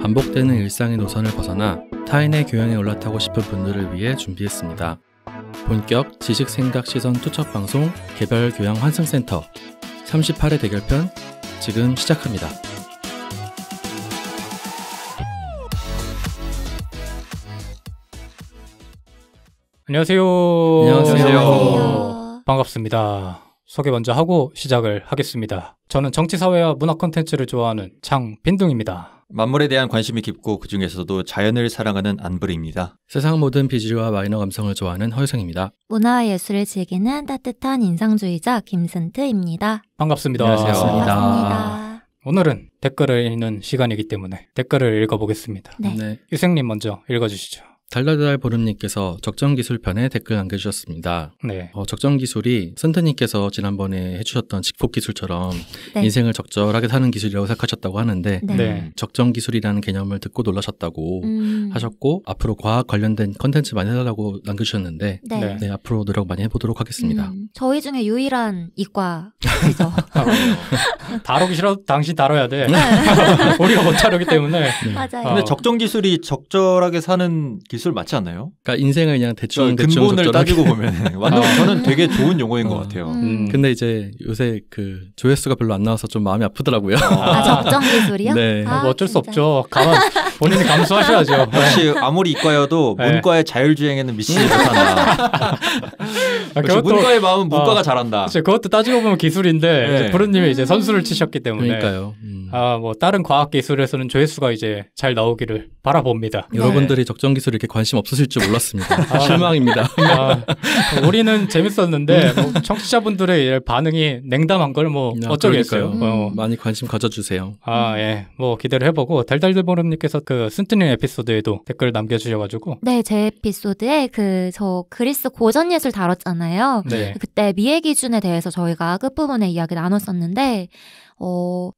반복되는 일상의 노선을 벗어나 타인의 교양에 올라타고 싶은 분들을 위해 준비했습니다. 본격 지식생각 시선 투척 방송 개별교양 환승센터 38회 대결편 지금 시작합니다. 안녕하세요. 안녕하세요. 반갑습니다. 소개 먼저 하고 시작을 하겠습니다. 저는 정치사회와 문화 콘텐츠를 좋아하는 장빈둥입니다. 만물에 대한 관심이 깊고 그 중에서도 자연을 사랑하는 안브리입니다. 세상 모든 비주류와 마이너 감성을 좋아하는 허유성입니다. 문화와 예술을 즐기는 따뜻한 인상주의자 김슨트입니다. 반갑습니다. 안녕하세요. 반갑습니다. 오늘은 댓글을 읽는 시간이기 때문에 댓글을 읽어보겠습니다. 네. 유생님 먼저 읽어주시죠. 달달달 보름님께서 적정기술편에 댓글 남겨주셨습니다. 네. 적정기술이 선트님께서 지난번에 해주셨던 직폭기술처럼 네. 인생을 적절하게 사는 기술이라고 생각하셨다고 하는데 네. 적정기술이라는 개념을 듣고 놀라셨다고 하셨고 앞으로 과학 관련된 컨텐츠 많이 해달라고 남겨주셨는데 네. 네, 앞으로 노력 많이 해보도록 하겠습니다. 저희 중에 유일한 이과이죠. 다루기 싫어도 당신 다뤄야 돼. 우리가 못 다루기 때문에. 맞아요. 근데 적정 기술이 적절하게 사는 기술 맞지 않나요? 그러니까 인생을 그냥 대충 근본을 적절하게. 따지고 보면 완전 저는 되게 좋은 용어인 것 같아요. 근데 이제 요새 그 조회수가 별로 안 나와서 좀 마음이 아프더라고요. 적정 기술이요? 네. 뭐 어쩔 수 진짜. 없죠. 본인이 감수하셔야죠. 역시 아무리 이과여도 네. 문과의 자율주행에는 미치지 못한다. 역시 문과의 마음은 문과가 잘한다. 그것도 따지고 보면 기술인데 네. 이제 부르님이 이제 선수를 치셨기 때문에 그러니까요. 뭐 다른 과학 기술에서는 조회수가 이제 잘 나오기를 바라봅니다. 여러분들이 적정기술에 이렇게 관심 없으실 줄 몰랐습니다. 실망입니다. 우리는 재밌었는데 뭐 청취자분들의 반응이 냉담한 걸 뭐 어쩌겠어요. 많이 관심 가져주세요. 예. 뭐 기대를 해보고 달달달보름님께서 그 순트님 에피소드에도 댓글 남겨주셔가지고 네, 제 에피소드에 저 그리스 고전 예술 다뤘잖아요. 네. 그때 미의 기준에 대해서 저희가 끝부분에 이야기 나눴었는데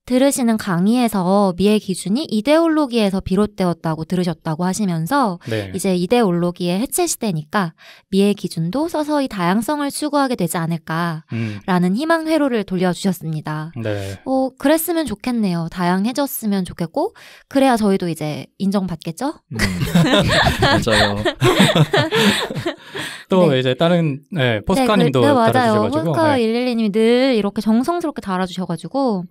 들으시는 강의에서 미의 기준이 이데올로기에서 비롯되었다고 들으셨다고 하시면서 네. 이제 이데올로기의 해체 시대니까 미의 기준도 서서히 다양성을 추구하게 되지 않을까라는 희망 회로를 돌려주셨습니다. 네. 그랬으면 좋겠네요. 다양해졌으면 좋겠고 그래야 저희도 이제 인정받겠죠? 맞아요. 또 네. 이제 다른 포스카님도 네, 맞아요. 달아주셔가지고 포스카 112님이 늘 이렇게 정성스럽게 달아주셔가지고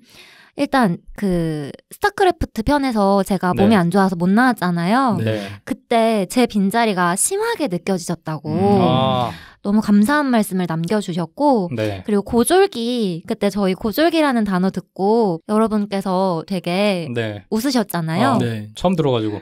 일단 그 스타크래프트 편에서 제가 몸이 네. 안 좋아서 못 나왔잖아요. 네. 그때 제 빈자리가 심하게 느껴지셨다고 너무 감사한 말씀을 남겨주셨고 네. 그리고 고졸기 그때 저희 고졸기라는 단어 듣고 여러분께서 되게 네. 웃으셨잖아요. 네. 처음 들어가지고.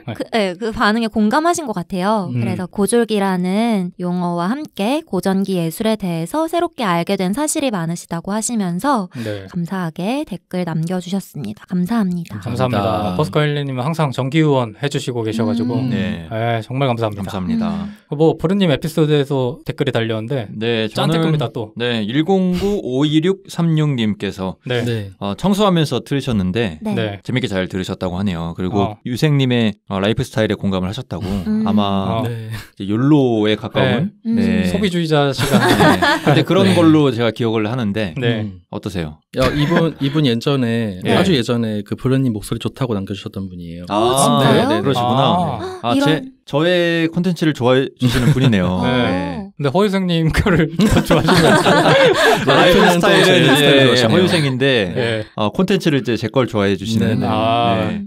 그 반응에 공감하신 것 같아요. 그래서 고졸기라는 용어와 함께 고전기 예술에 대해서 새롭게 알게 된 사실이 많으시다고 하시면서 네. 감사하게 댓글 남겨주셨습니다. 감사합니다. 감사합니다. 포스카 112님은 항상 정기후원 해주시고 계셔가지고 네. 정말 감사합니다. 감사합니다. 뭐 부르님 에피소드에서 댓글이 달렸는데 네, 짠 댓글입니다 또. 네, 109-52636님께서 네. 네. 청소하면서 들으셨는데 네. 네. 재밌게 잘 들으셨다고 하네요. 그리고 유생님의 라이프 스타일에 공감을 하셨다고. 아마 네. 이제 욜로에 가까운 네. 소비주의자 시간. 네. 근데 그런 네. 걸로 제가 기억을 하는데 네. 어떠세요? 야, 이분 예전에 네. 아주 예전에 그 부르님 목소리 좋다고 남겨주셨던 분이에요. 진짜요? 네, 네, 그러시구나. 이런- 저의 콘텐츠를 좋아해 주시는 분이네요. 네. 근데 허유생님 거를 더 좋아하시는 것 같아요. 라이프 제 스타일은 스타일을 이제 좋아하시네요. 허유생인데 네. 콘텐츠를 이제 제 걸 좋아해 주시는. 네,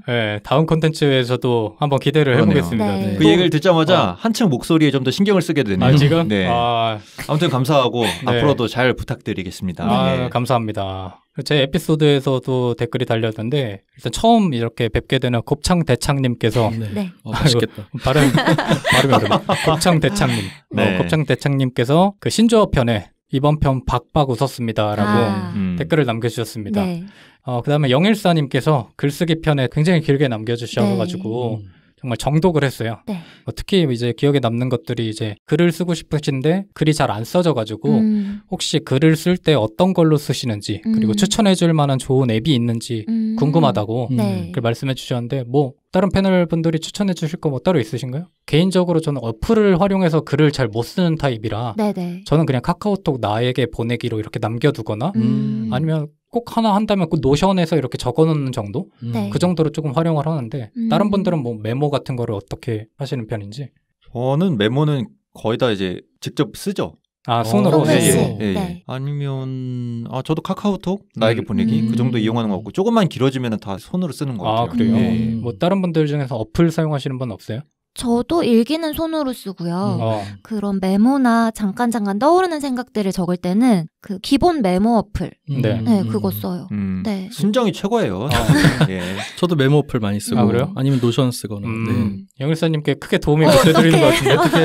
네. 다음 콘텐츠에서도 한번 기대를 그러네요. 해보겠습니다. 네. 네. 그 얘기를 듣자마자 한층 목소리에 좀 더 신경을 쓰게 되네요. 지금? 네. 아, 아무튼 감사하고 앞으로도 잘 부탁드리겠습니다. 네. 감사합니다. 제 에피소드에서도 댓글이 달렸는데 일단 처음 이렇게 뵙게 되는 곱창대창님께서 네. 네. 맛있겠다. 발음이 어렵네. 곱창대창님. 네. 곱창대창님께서 그 신조어 편에 이번 편 박박 웃었습니다라고 댓글을 남겨주셨습니다. 네. 그 다음에 영일사님께서 글쓰기 편에 굉장히 길게 남겨주셔가지고 정말 정독을 했어요. 네. 특히 이제 기억에 남는 것들이 이제 글을 쓰고 싶으신데 글이 잘 안 써져가지고 혹시 글을 쓸 때 어떤 걸로 쓰시는지 그리고 추천해줄 만한 좋은 앱이 있는지 궁금하다고 네. 그렇게 말씀해 주셨는데 뭐 다른 패널 분들이 추천해 주실 거 뭐 따로 있으신가요? 개인적으로 저는 어플을 활용해서 글을 잘 못 쓰는 타입이라 네네. 저는 그냥 카카오톡 나에게 보내기로 이렇게 남겨두거나 아니면 꼭 하나 한다면 그 노션에서 이렇게 적어놓는 정도? 네. 그 정도로 조금 활용을 하는데 다른 분들은 뭐 메모 같은 거를 어떻게 하시는 편인지? 저는 메모는 거의 다 이제 직접 쓰죠. 아, 손으로? 예. 네. 아니면 저도 카카오톡 나에게 보내기 그 정도 이용하는 거 같고 조금만 길어지면 다 손으로 쓰는 것 같아요. 아, 그래요? 예. 뭐 다른 분들 중에서 어플 사용하시는 분 없어요? 저도 일기는 손으로 쓰고요. 그런 메모나 잠깐 떠오르는 생각들을 적을 때는 그 기본 메모 어플. 네. 네, 그거 써요. 네. 순정이 최고예요. 예. 저도 메모 어플 많이 쓰고 아, 그래요? 아니면 노션 쓰거나. 네. 영일사님께 크게 도움이 못 되드리는 것 같은데 어떻게?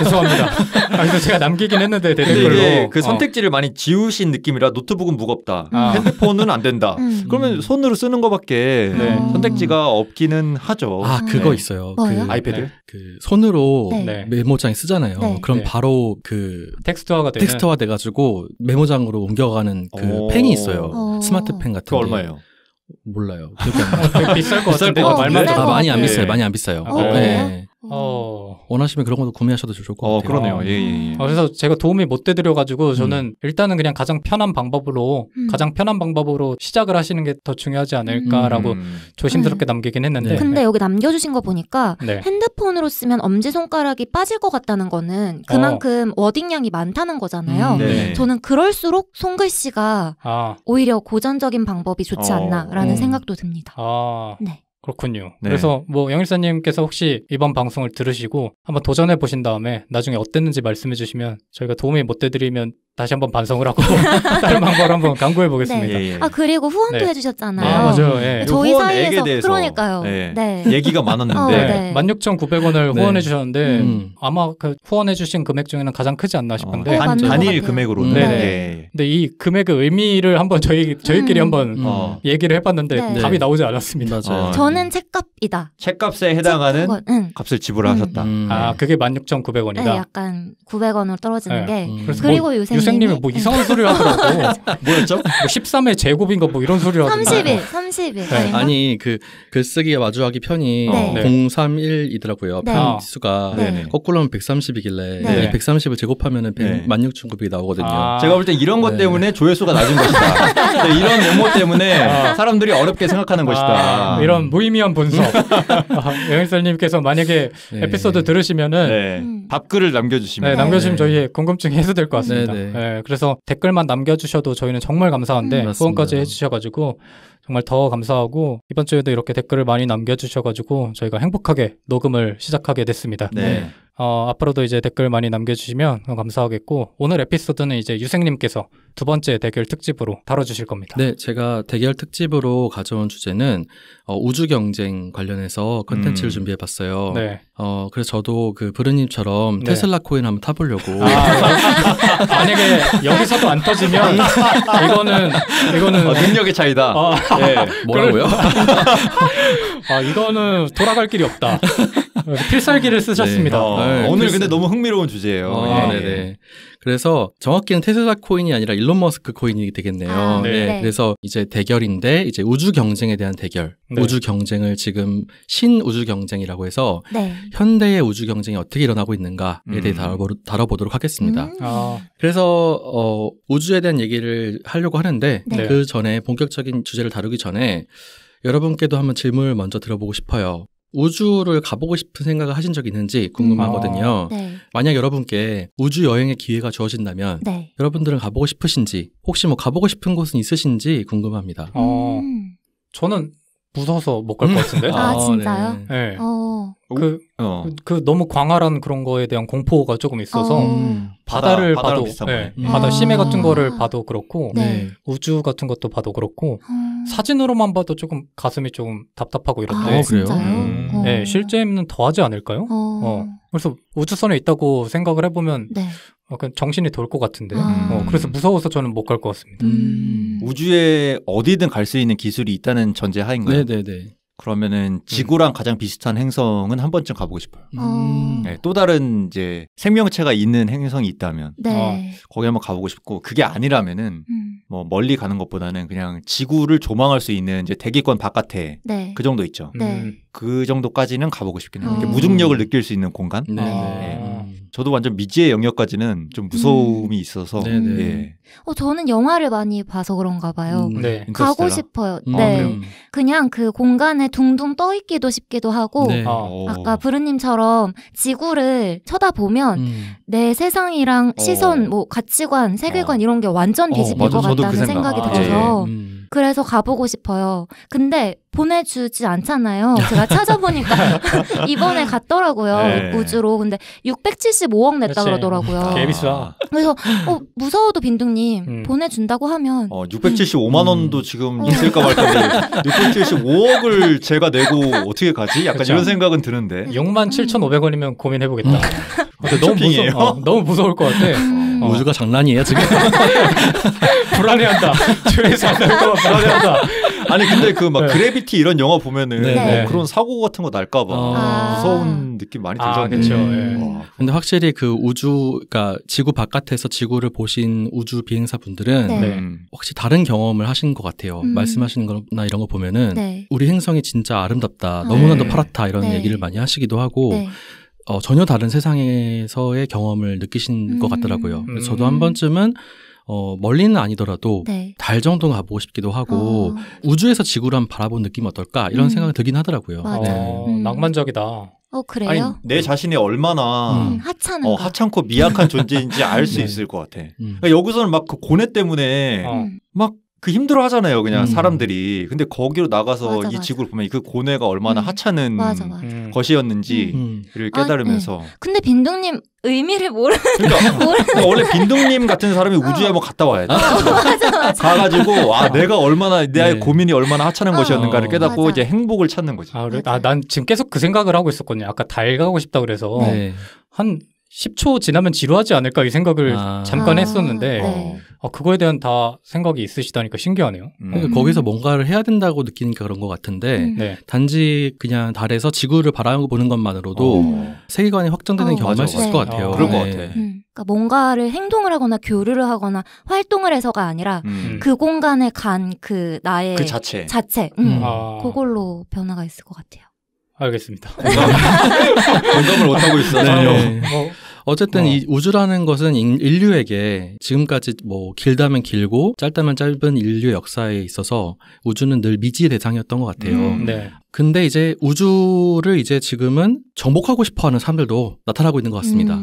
죄송합니다. 그래서 제가 남기긴 했는데 댓글로 이게 그 선택지를 많이 지우신 느낌이라 노트북은 무겁다. 핸드폰은 안 된다. 그러면 손으로 쓰는 것밖에 선택지가 없기는 하죠. 아, 그거 있어요. 뭐요? 아이패드? 그 손으로 네. 메모장에 쓰잖아요. 네. 그럼 네. 바로 그 텍스트화가 되는 텍스트화 돼가지고 메모장으로 옮겨가는 그 펜이 있어요. 스마트 펜 같은 그거 게. 얼마예요? 몰라요. 기억이 안 나요. 비쌀 것 같은데 말만 듣고. 많이 안 네. 비싸요. 많이 안 비싸요. 그래요? 네. 원하시면 그런 것도 구매하셔도 좋을 것 같아요. 그러네요. 예. 그래서 제가 도움이 못 되드려가지고 저는 일단은 그냥 가장 편한 방법으로 시작을 하시는 게 더 중요하지 않을까라고 조심스럽게 남기긴 했는데. 근데 여기 남겨주신 거 보니까 네. 핸드폰으로 쓰면 엄지손가락이 빠질 것 같다는 거는 그만큼 워딩량이 많다는 거잖아요. 네. 저는 그럴수록 손글씨가 오히려 고전적인 방법이 좋지 않나라는 생각도 듭니다. 네. 그렇군요. 네. 그래서 뭐 영일사님께서 혹시 이번 방송을 들으시고 한번 도전해 보신 다음에 나중에 어땠는지 말씀해 주시면 저희가 도움이 못 되드리면 다시 한번 반성을 하고 다른 방법을 한번 강구해 보겠습니다. 네. 아, 그리고 후원도 해주셨잖아요. 맞아요. 예. 저희 후원액에 사이에서 대해서 그러니까요. 네. 얘기가 많았는데 네. 16,900원을 후원해 주셨는데 아마 그 후원해 주신 금액 중에는 가장 크지 않나 싶은데 단일 금액으로는. 네. 근데 이 금액의 의미를 한번 저희끼리 한번 얘기를 해봤는데 답이 나오지 않았습니다. 맞아요. 저는 책값이다. 책값에 해당하는 값을 지불하셨다. 아, 그게 16,900원이다. 네, 약간 900원으로 떨어지는 게. 그리고 유생님이 뭐 이상한 소리를 하더라고. 뭐였죠? 뭐 13의 제곱인가 뭐 이런 소리를 하더라고. 30일. 네. 아니 그 글쓰기 마주하기 편이 031이더라고요. 편수가 거꾸로 하면 130이길래 130을 제곱하면은 16,900이 나오거든요. 제가 볼 때 이런 것 때문에 조회수가 낮은 것이다. 이런 메모 때문에 사람들이 어렵게 생각하는 것이다. 이런 무의미한 분석. 영일설님께서 만약에 에피소드 들으시면은 답글을 남겨주시면 남겨주시면 저희의 궁금증이 해소될 것 같습니다. 네, 그래서 댓글만 남겨주셔도 저희는 정말 감사한데 후원까지 해주셔가지고 정말 더 감사하고 이번 주에도 이렇게 댓글을 많이 남겨주셔가지고 저희가 행복하게 녹음을 시작하게 됐습니다. 네. 앞으로도 이제 댓글 많이 남겨주시면 감사하겠고 오늘 에피소드는 이제 유생님께서 두 번째 대결 특집으로 다뤄주실 겁니다. 네, 제가 대결 특집으로 가져온 주제는 우주 경쟁 관련해서 컨텐츠를 준비해봤어요. 네. 그래서 저도 그 브르님처럼 테슬라 코인 한번 타보려고. 만약에 여기서도 안 터지면 이거는 능력의 차이다. 네. 뭐라고요? 이거는 돌아갈 길이 없다. 필살기를 쓰셨습니다. 오늘 근데 너무 흥미로운 주제예요. 네네. 그래서 정확히는 테슬라 코인이 아니라 일론 머스크 코인이 되겠네요. 네. 그래서 이제 대결인데 이제 우주 경쟁에 대한 대결. 우주 경쟁을 지금 신우주 경쟁이라고 해서 현대의 우주 경쟁이 어떻게 일어나고 있는가에 대해 다뤄보도록 하겠습니다. 그래서 우주에 대한 얘기를 하려고 하는데 그 전에 본격적인 주제를 다루기 전에 여러분께도 한번 질문을 먼저 들어보고 싶어요. 우주를 가보고 싶은 생각을 하신 적 있는지 궁금하거든요. 만약 여러분께 우주 여행의 기회가 주어진다면 여러분들은 가보고 싶으신지 혹시 뭐 가보고 싶은 곳은 있으신지 궁금합니다. 저는 무서워서 못 갈 것 같은데. 진짜요? 네. 그 너무 광활한 그런 거에 대한 공포가 조금 있어서 바다를 봐도 바다 심해 같은 거를 봐도 그렇고 우주 같은 것도 봐도 그렇고 사진으로만 봐도 조금 가슴이 조금 답답하고 이런데 그래요? 네, 실제는 더 하지 않을까요? 그래서 우주선에 있다고 생각을 해보면 정신이 돌 것 같은데 그래서 무서워서 저는 못 갈 것 같습니다. 우주에 어디든 갈 수 있는 기술이 있다는 전제 하인가요? 네네네. 그러면은 지구랑 가장 비슷한 행성은 한 번쯤 가보고 싶어요. 또 다른 이제 생명체가 있는 행성이 있다면 거기 한번 가보고 싶고 그게 아니라면은 뭐 멀리 가는 것보다는 그냥 지구를 조망할 수 있는 이제 대기권 바깥에 그 정도 있죠. 그 정도까지는 가보고 싶긴 해요. 무중력을 느낄 수 있는 공간. 저도 완전 미지의 영역까지는 좀 무서움이 있어서. 예. 저는 영화를 많이 봐서 그런가 봐요. 네. 가고 싶어요. 네. 그냥 그 공간에 둥둥 떠 있기도 싶기도 하고 아까 부르님처럼 지구를 쳐다보면 내 세상이랑 시선, 뭐 가치관, 세계관 이런 게 완전 뒤집힐 것 같다는 생각이 들어서 그래서 가보고 싶어요. 근데 보내주지 않잖아요. 제가 찾아보니까 이번에 갔더라고요. 네. 우주로. 근데 675억 냈다 그러더라고요. 개비싸. 그래서 무서워도 빈둥님 보내준다고 하면 675만 원도 지금 있을까 말까 675억을 제가 내고 어떻게 가지? 약간 이런 생각은 드는데 67,500원이면 고민해보겠다. 너무 무서울 것 같아. 우주가 장난이에요 지금. 불안해한다. 주위에서 안 날까봐 불안해한다. 아니 근데 그 막 그래비티 이런 영화 보면은 그런 사고 같은 거 날까봐 무서운 느낌 많이 들잖아요. 그렇죠. 근데 확실히 그 우주가 지구 바깥에서 지구를 보신 우주 비행사 분들은 혹시 다른 경험을 하신 것 같아요. 말씀하시는 거나 이런 거 보면은 우리 행성이 진짜 아름답다, 너무나도 파랗다 이런 얘기를 많이 하시기도 하고. 전혀 다른 세상에서의 경험을 느끼신 것 같더라고요. 그래서 저도 한 번쯤은 멀리는 아니더라도 달 정도 가보고 싶기도 하고 우주에서 지구를 한번 바라본 느낌 어떨까 이런 생각이 들긴 하더라고요. 낭만적이다. 그래요? 아니, 내 자신이 얼마나 하찮고 미약한 존재인지 알 수 있을 것 같아. 그러니까 여기서는 막 그 고뇌 때문에 막 그 힘들어 하잖아요, 그냥 사람들이. 근데 거기로 나가서 이 지구를 보면 그 고뇌가 얼마나 하찮은 것이었는지를 깨달으면서. 근데 빈둥님 의미를 그러니까 원래 빈둥님 같은 사람이 우주에 뭐 갔다 와야 돼. 맞아. 가가지고 내가 얼마나 내 고민이 얼마나 하찮은 것이었는가를 깨닫고 이제 행복을 찾는 거지. 난 지금 계속 그 생각을 하고 있었거든요. 아까 달 가고 싶다 그래서 한 10초 지나면 지루하지 않을까 이 생각을 잠깐 했었는데 그거에 대한 다 생각이 있으시다니까 신기하네요. 그러니까 거기서 뭔가를 해야 된다고 느끼니까 그런 것 같은데 단지 그냥 달에서 지구를 바라보는 것만으로도 세계관이 확장되는 경험을 할 수 있을 것 같아요. 그럴 것 같아. 그러니까 뭔가를 행동을 하거나 교류를 하거나 활동을 해서가 아니라 그 공간에 간 그 나의 그 자체. 그걸로 변화가 있을 것 같아요. 알겠습니다. 공감을 못하고 있어요. 어쨌든 이 우주라는 것은 인류에게 지금까지 뭐 길다면 길고 짧다면 짧은 인류 역사에 있어서 우주는 늘 미지의 대상이었던 것 같아요. 근데 이제 우주를 이제 지금은 정복하고 싶어하는 사람들도 나타나고 있는 것 같습니다.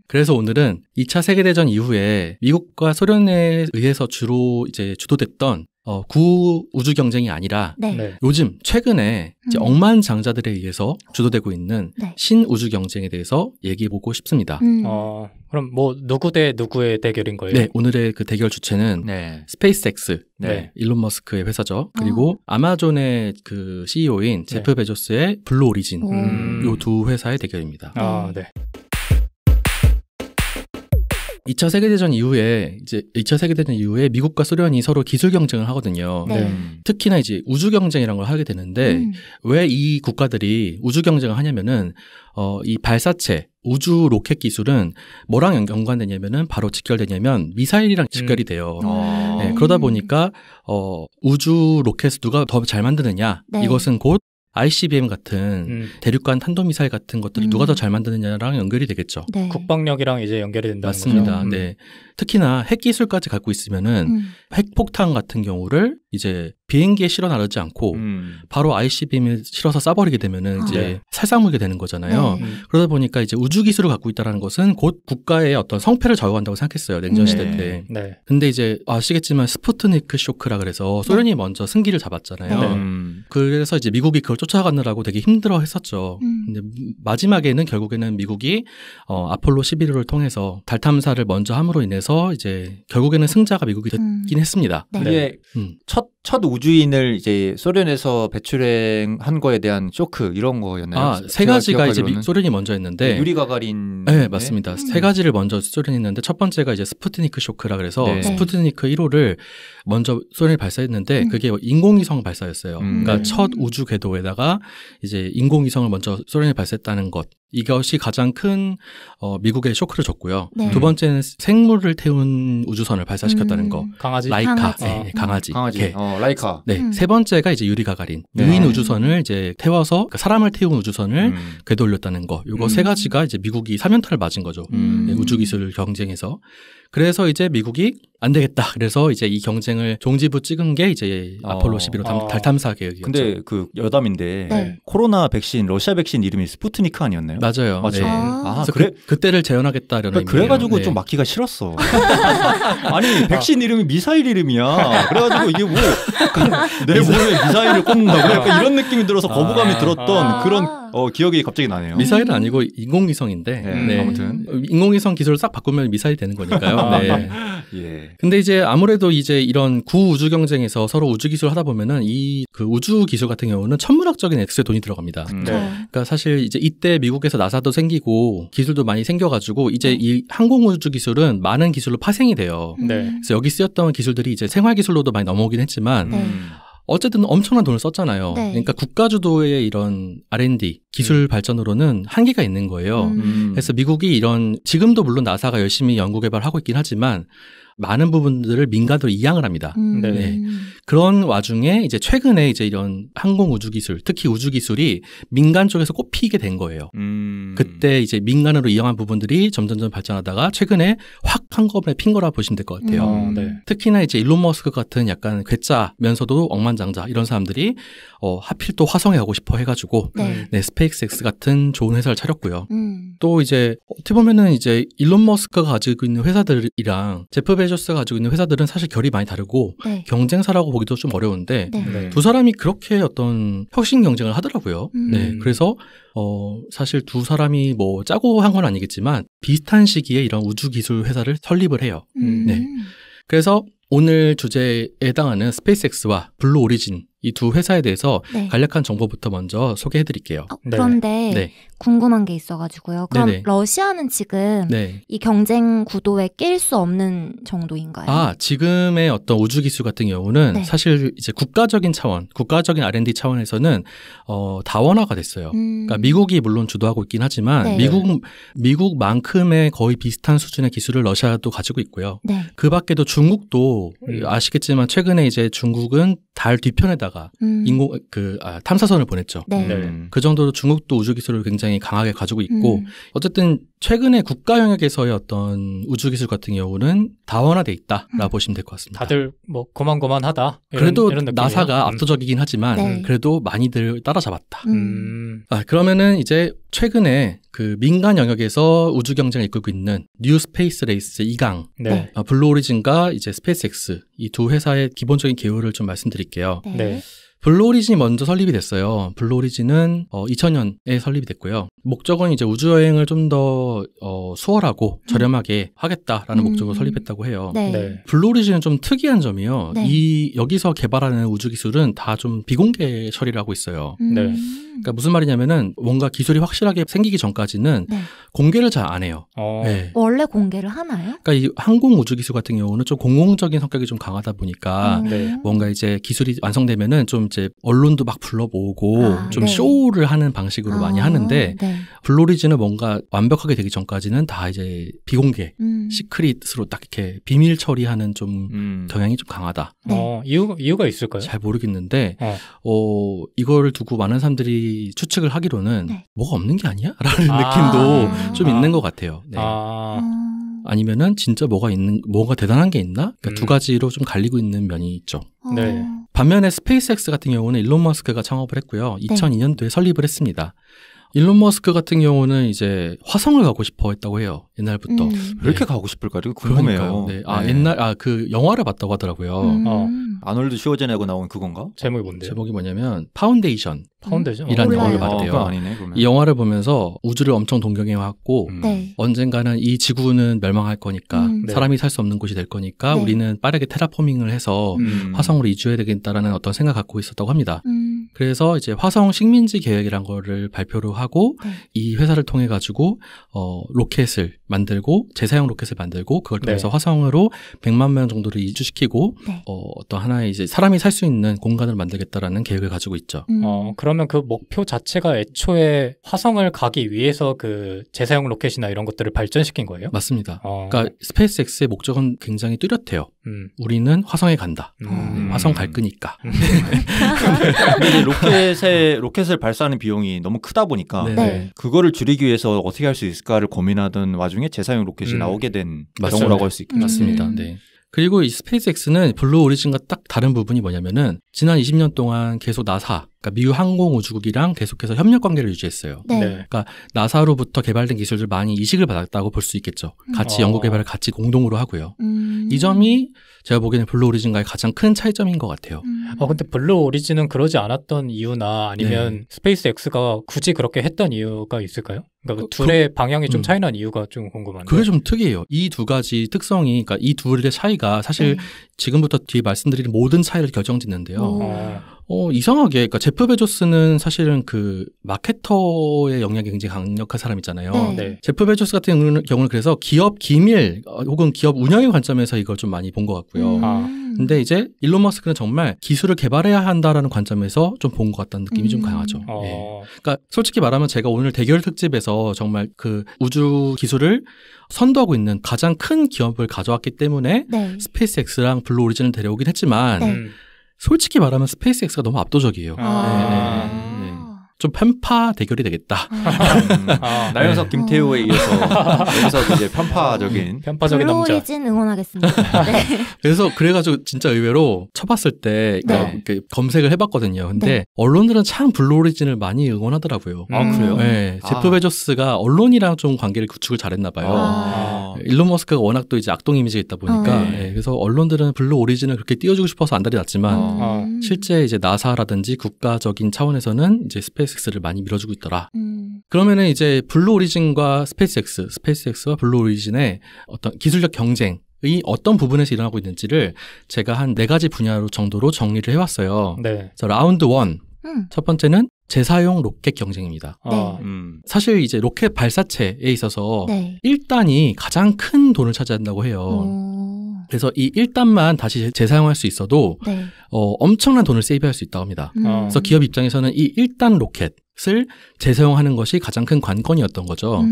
그래서 오늘은 2차 세계대전 이후에 미국과 소련에 의해서 주로 이제 주도됐던 구 우주 경쟁이 아니라 요즘 최근에 이제 억만장자들에 의해서 주도되고 있는 신우주 경쟁에 대해서 얘기해보고 싶습니다. 그럼 뭐 누구 대 누구의 대결인 거예요? 네, 오늘의 그 대결 주체는 스페이스X, 일론 머스크의 회사죠. 그리고 아마존의 그 CEO인 제프 베조스의 블루 오리진, 요 두 회사의 대결입니다. 2차 세계대전 이후에 미국과 소련이 서로 기술 경쟁을 하거든요. 특히나 이제 우주 경쟁이라는 걸 하게 되는데 왜 이 국가들이 우주 경쟁을 하냐면은 이 발사체 우주 로켓 기술은 뭐랑 연관되냐면은 바로 직결되냐면 미사일이랑 직결이 돼요. 그러다 보니까 우주 로켓을 누가 더 잘 만드느냐 이것은 곧 ICBM 같은 대륙간 탄도미사일 같은 것들을 누가 더 잘 만드느냐랑 연결이 되겠죠. 국방력이랑 이제 연결이 된다는 맞습니다. 거죠. 특히나 핵 기술까지 갖고 있으면은 핵폭탄 같은 경우를 이제 비행기에 실어 나르지 않고 바로 ICBM에 실어서 쏴버리게 되면은 이제 살상물게 되는 거잖아요. 그러다 보니까 이제 우주 기술을 갖고 있다는 것은 곧 국가의 어떤 성패를 좌우한다고 생각했어요. 냉전 시대 때. 근데 이제 아시겠지만 스푸트니크 쇼크라 그래서 소련이 먼저 승기를 잡았잖아요. 그래서 이제 미국이 그걸 쫓아가느라고 되게 힘들어 했었죠. 근데 마지막에는 결국에는 미국이 아폴로 11호를 통해서 달 탐사를 먼저 함으로 인해서 이제 결국에는 승자가 미국이 됐긴 했습니다. 이게 첫 우주인을 이제 소련에서 배출한 거에 대한 쇼크 이런 거였나요? 세 가지가 이제 소련이 먼저 했는데 유리 가가린 네, 맞습니다. 세 가지를 먼저 소련이 했는데 첫 번째가 이제 스푸트니크 쇼크라 그래서 스푸트니크 1호를 먼저 소련이 발사했는데 그게 인공위성 발사였어요. 그러니까 첫 우주 궤도에다가 이제 인공위성을 먼저 소련이 발사했다는 것. 이것이 가장 큰 미국의 쇼크를 줬고요. 두 번째는 생물을 태운 우주선을 발사시켰다는 거. 강아지? 라이카. 강아지. 라이카. 네. 세 번째가 이제 유리 가가린. 유인 우주선을 이제 태워서 사람을 태운 우주선을 궤도 올렸다는 거. 요거 세 가지가 이제 미국이 3연타를 맞은 거죠. 네, 우주기술 경쟁에서. 그래서 이제 미국이 안 되겠다. 그래서 이제 이 경쟁을 종지부 찍은 게 이제 아폴로 11호 달 탐사 계획이었죠. 근데 그 여담인데 코로나 백신, 러시아 백신 이름이 스푸트니크 아니었나요? 맞아요. 맞죠. 네. 그래서 그때를 재현하겠다라는 그래가지고 좀 막기가 싫었어. 아니 백신 이름이 미사일 이름이야. 그래가지고 이게 뭐 내 몸에 미사일을 꽂는다고 약간 이런 느낌이 들어서 거부감이 들었던 그런 기억이 갑자기 나네요. 미사일은 아니고 인공위성인데 네. 아무튼 인공위성 기술을 싹 바꾸면 미사일이 되는 거니까요. 네. 예. 근데 이제 아무래도 이제 이런 구우주 경쟁에서 서로 우주 기술을 하다 보면은 이 그 우주 기술 같은 경우는 천문학적인 액수의 돈이 들어갑니다. 그러니까 사실 이제 이때 미국에서 나사도 생기고 기술도 많이 생겨가지고 이제 이 항공 우주 기술은 많은 기술로 파생이 돼요. 그래서 여기 쓰였던 기술들이 이제 생활 기술로도 많이 넘어오긴 했지만. 어쨌든 엄청난 돈을 썼잖아요. 그러니까 국가 주도의 이런 R&D 기술 발전으로는 한계가 있는 거예요. 그래서 미국이 이런 지금도 물론 나사가 열심히 연구 개발하고 있긴 하지만 많은 부분들을 민간으로 이양을 합니다. 네. 그런 와중에 이제 최근에 이제 이런 항공 우주 기술, 특히 우주 기술이 민간 쪽에서 꼽히게 된 거예요. 그때 이제 민간으로 이양한 부분들이 점점 발전하다가 최근에 확 한꺼번에 핀 거라 보시면 될 것 같아요. 네. 특히나 이제 일론 머스크 같은 약간 괴짜면서도 억만장자 이런 사람들이 하필 또 화성에 가고 싶어 해가지고 네, 스페이스X 같은 좋은 회사를 차렸고요. 또 이제 어떻게 보면은 이제 일론 머스크가 가지고 있는 회사들이랑 제프 베조스가 가지고 있는 회사들은 사실 결이 많이 다르고 경쟁사라고 보기도 좀 어려운데 두 사람이 그렇게 어떤 혁신 경쟁을 하더라고요. 네, 그래서 사실 두 사람이 뭐 짜고 한 건 아니겠지만 비슷한 시기에 이런 우주 기술 회사를 설립을 해요. 네, 그래서 오늘 주제에 해당하는 스페이스X와 블루 오리진 이 두 회사에 대해서 간략한 정보부터 먼저 소개해드릴게요. 그런데 궁금한 게 있어가지고요. 그럼 러시아는 지금 이 경쟁 구도에 낄 수 없는 정도인가요? 지금의 어떤 우주 기술 같은 경우는 사실 이제 국가적인 차원, 국가적인 R&D 차원에서는 다원화가 됐어요. 그러니까 미국이 물론 주도하고 있긴 하지만 미국만큼의 거의 비슷한 수준의 기술을 러시아도 가지고 있고요. 그 밖에도 중국도 아시겠지만 최근에 이제 중국은 달 뒤편에다가 탐사선을 보냈죠. 그 정도로 중국도 우주 기술을 굉장히 강하게 가지고 있고 어쨌든 최근에 국가 영역에서의 어떤 우주 기술 같은 경우는 다원화돼 있다라고 보시면 될 것 같습니다. 다들 뭐 고만고만하다. 그래도 나사가 압도적이긴 하지만 그래도 많이들 따라잡았다. 그러면은 이제 최근에 그 민간 영역에서 우주 경쟁을 이끌고 있는 뉴 스페이스 레이스 2강, 블루 오리진과 이제 스페이스X 이 두 회사의 기본적인 개요를 좀 말씀드릴게요. 블루 오리진이 먼저 설립이 됐어요. 블루 오리진은 2000년에 설립이 됐고요. 목적은 이제 우주 여행을 좀 더 수월하고 저렴하게 하겠다라는 목적으로 설립했다고 해요. 블루 오리진은 좀 특이한 점이요. 여기서 개발하는 우주 기술은 다 좀 비공개 처리를 하고 있어요. 그러니까 무슨 말이냐면은 뭔가 기술이 확실하게 생기기 전까지는 공개를 잘 안 해요. 원래 공개를 하나요? 그러니까 이 항공 우주 기술 같은 경우는 좀 공공적인 성격이 좀 강하다 보니까 뭔가 이제 기술이 완성되면은 좀 이제 언론도 막 불러모으고 좀 쇼를 하는 방식으로 많이 하는데 블루 오리진은 뭔가 완벽하게 되기 전까지는 다 이제 비공개, 시크릿으로 딱 이렇게 비밀 처리하는 좀 경향이 좀 강하다. 이유가 있을까요? 잘 모르겠는데 이거를 두고 많은 사람들이 추측을 하기로는 뭐가 없는 게 아니야? 라는 느낌도 좀 있는 것 같아요. 아니면은 진짜 뭐가 대단한 게 있나? 그러니까 두 가지로 좀 갈리고 있는 면이 있죠. 반면에 스페이스X 같은 경우는 일론 머스크가 창업을 했고요. 2002년도에 설립을 했습니다. 일론 머스크 같은 경우는 이제 화성을 가고 싶어 했다고 해요. 옛날부터. 왜 이렇게 가고 싶을까? 이거 궁금해요. 그 영화를 봤다고 하더라고요. 아놀드 슈워제네거 나온 그건가? 제목이 뭔데요? 제목이 뭐냐면 파운데이션이라는 영화를 봤대요. 아니네, 그러면. 이 영화를 보면서 우주를 엄청 동경해왔고 언젠가는 이 지구는 멸망할 거니까 사람이 살 수 없는 곳이 될 거니까 우리는 빠르게 테라포밍을 해서 화성으로 이주해야 되겠다라는 어떤 생각을 갖고 있었다고 합니다. 그래서 이제 화성 식민지 계획이란 거를 발표를 하고 이 회사를 통해 가지고 로켓을 만들고 재사용 로켓을 만들고 그걸 통해서 화성으로 100만 명 정도를 이주시키고 어떤 하나의 이제 사람이 살 수 있는 공간을 만들겠다라는 계획을 가지고 있죠. 그러면 그 목표 자체가 애초에 화성을 가기 위해서 그 재사용 로켓이나 이런 것들을 발전시킨 거예요? 맞습니다. 그러니까 스페이스X의 목적은 굉장히 뚜렷해요. 우리는 화성에 간다. 화성 갈 거니까. 근데 이제 로켓을 발사하는 비용이 너무 크다 보니까 그거를 줄이기 위해서 어떻게 할 수 있을까를 고민하던 와중에 재사용 로켓이 나오게 된 경우라고 할 수 있겠죠. 맞습니다. 네. 그리고 이 스페이스X는 블루 오리진과 딱 다른 부분이 뭐냐면은 지난 20년 동안 계속 나사, 그러니까 미국 항공우주국이랑 계속해서 협력 관계를 유지했어요. 그러니까 나사로부터 개발된 기술들 많이 이식을 받았다고 볼 수 있겠죠. 같이 연구 개발을 같이 공동으로 하고요. 이 점이 제가 보기에는 블루 오리진과의 가장 큰 차이점인 것 같아요. 근데 블루 오리진은 그러지 않았던 이유나 아니면 스페이스X가 굳이 그렇게 했던 이유가 있을까요? 그러니까 둘의 방향이 좀 차이난 이유가 좀 궁금한데. 그게 좀 특이해요. 이 두 가지 특성이, 그러니까 이 둘의 차이가 사실 지금부터 뒤에 말씀드리는 모든 차이를 결정짓는데요. 이상하게, 그러니까 제프 베조스는 사실은 그 마케터의 영향이 굉장히 강력한 사람이잖아요. 제프 베조스 같은 경우는 그래서 기업 기밀 혹은 기업 운영의 관점에서 이걸 좀 많이 본 것 같고요. 근데 이제 일론 머스크는 정말 기술을 개발해야 한다라는 관점에서 좀 본 것 같다는 느낌이 좀 강하죠. 그러니까 솔직히 말하면 제가 오늘 대결 특집에서 정말 그 우주 기술을 선도하고 있는 가장 큰 기업을 가져왔기 때문에 스페이스X랑 블루 오리진을 데려오긴 했지만 솔직히 말하면 스페이스X가 너무 압도적이에요. 좀 편파 대결이 되겠다. 나영석, 김태우에 이어서 여기서도 이제 편파적인 남자. 블루 오리진 응원하겠습니다. 그래가지고 진짜 의외로 쳐봤을 때 이렇게 검색을 해봤거든요. 근데 언론들은 참 블루 오리진을 많이 응원하더라고요. 그래요? 네, 제프 베조스가 언론이랑 좀 관계를 구축을 잘했나 봐요. 일론 머스크가 워낙 또 이제 악동 이미지가 있다 보니까 그래서 언론들은 블루 오리진을 그렇게 띄워주고 싶어서 안달이 났지만 실제 이제 나사라든지 국가적인 차원에서는 이제 스페이스X를 많이 밀어주고 있더라. 그러면은 이제 블루 오리진과 스페이스X와 블루 오리진의 어떤 기술력 경쟁 이 어떤 부분에서 일어나고 있는지를 제가 한 4가지 분야로 정도로 정리를 해왔어요. 그래서 라운드 1. 첫 번째는 재사용 로켓 경쟁입니다. 사실 이제 로켓 발사체에 있어서 1단이 가장 큰 돈을 차지한다고 해요. 그래서 이 1단만 다시 재사용할 수 있어도 엄청난 돈을 세이브할 수 있다고 합니다. 그래서 기업 입장에서는 이 1단 로켓을 재사용하는 것이 가장 큰 관건이었던 거죠.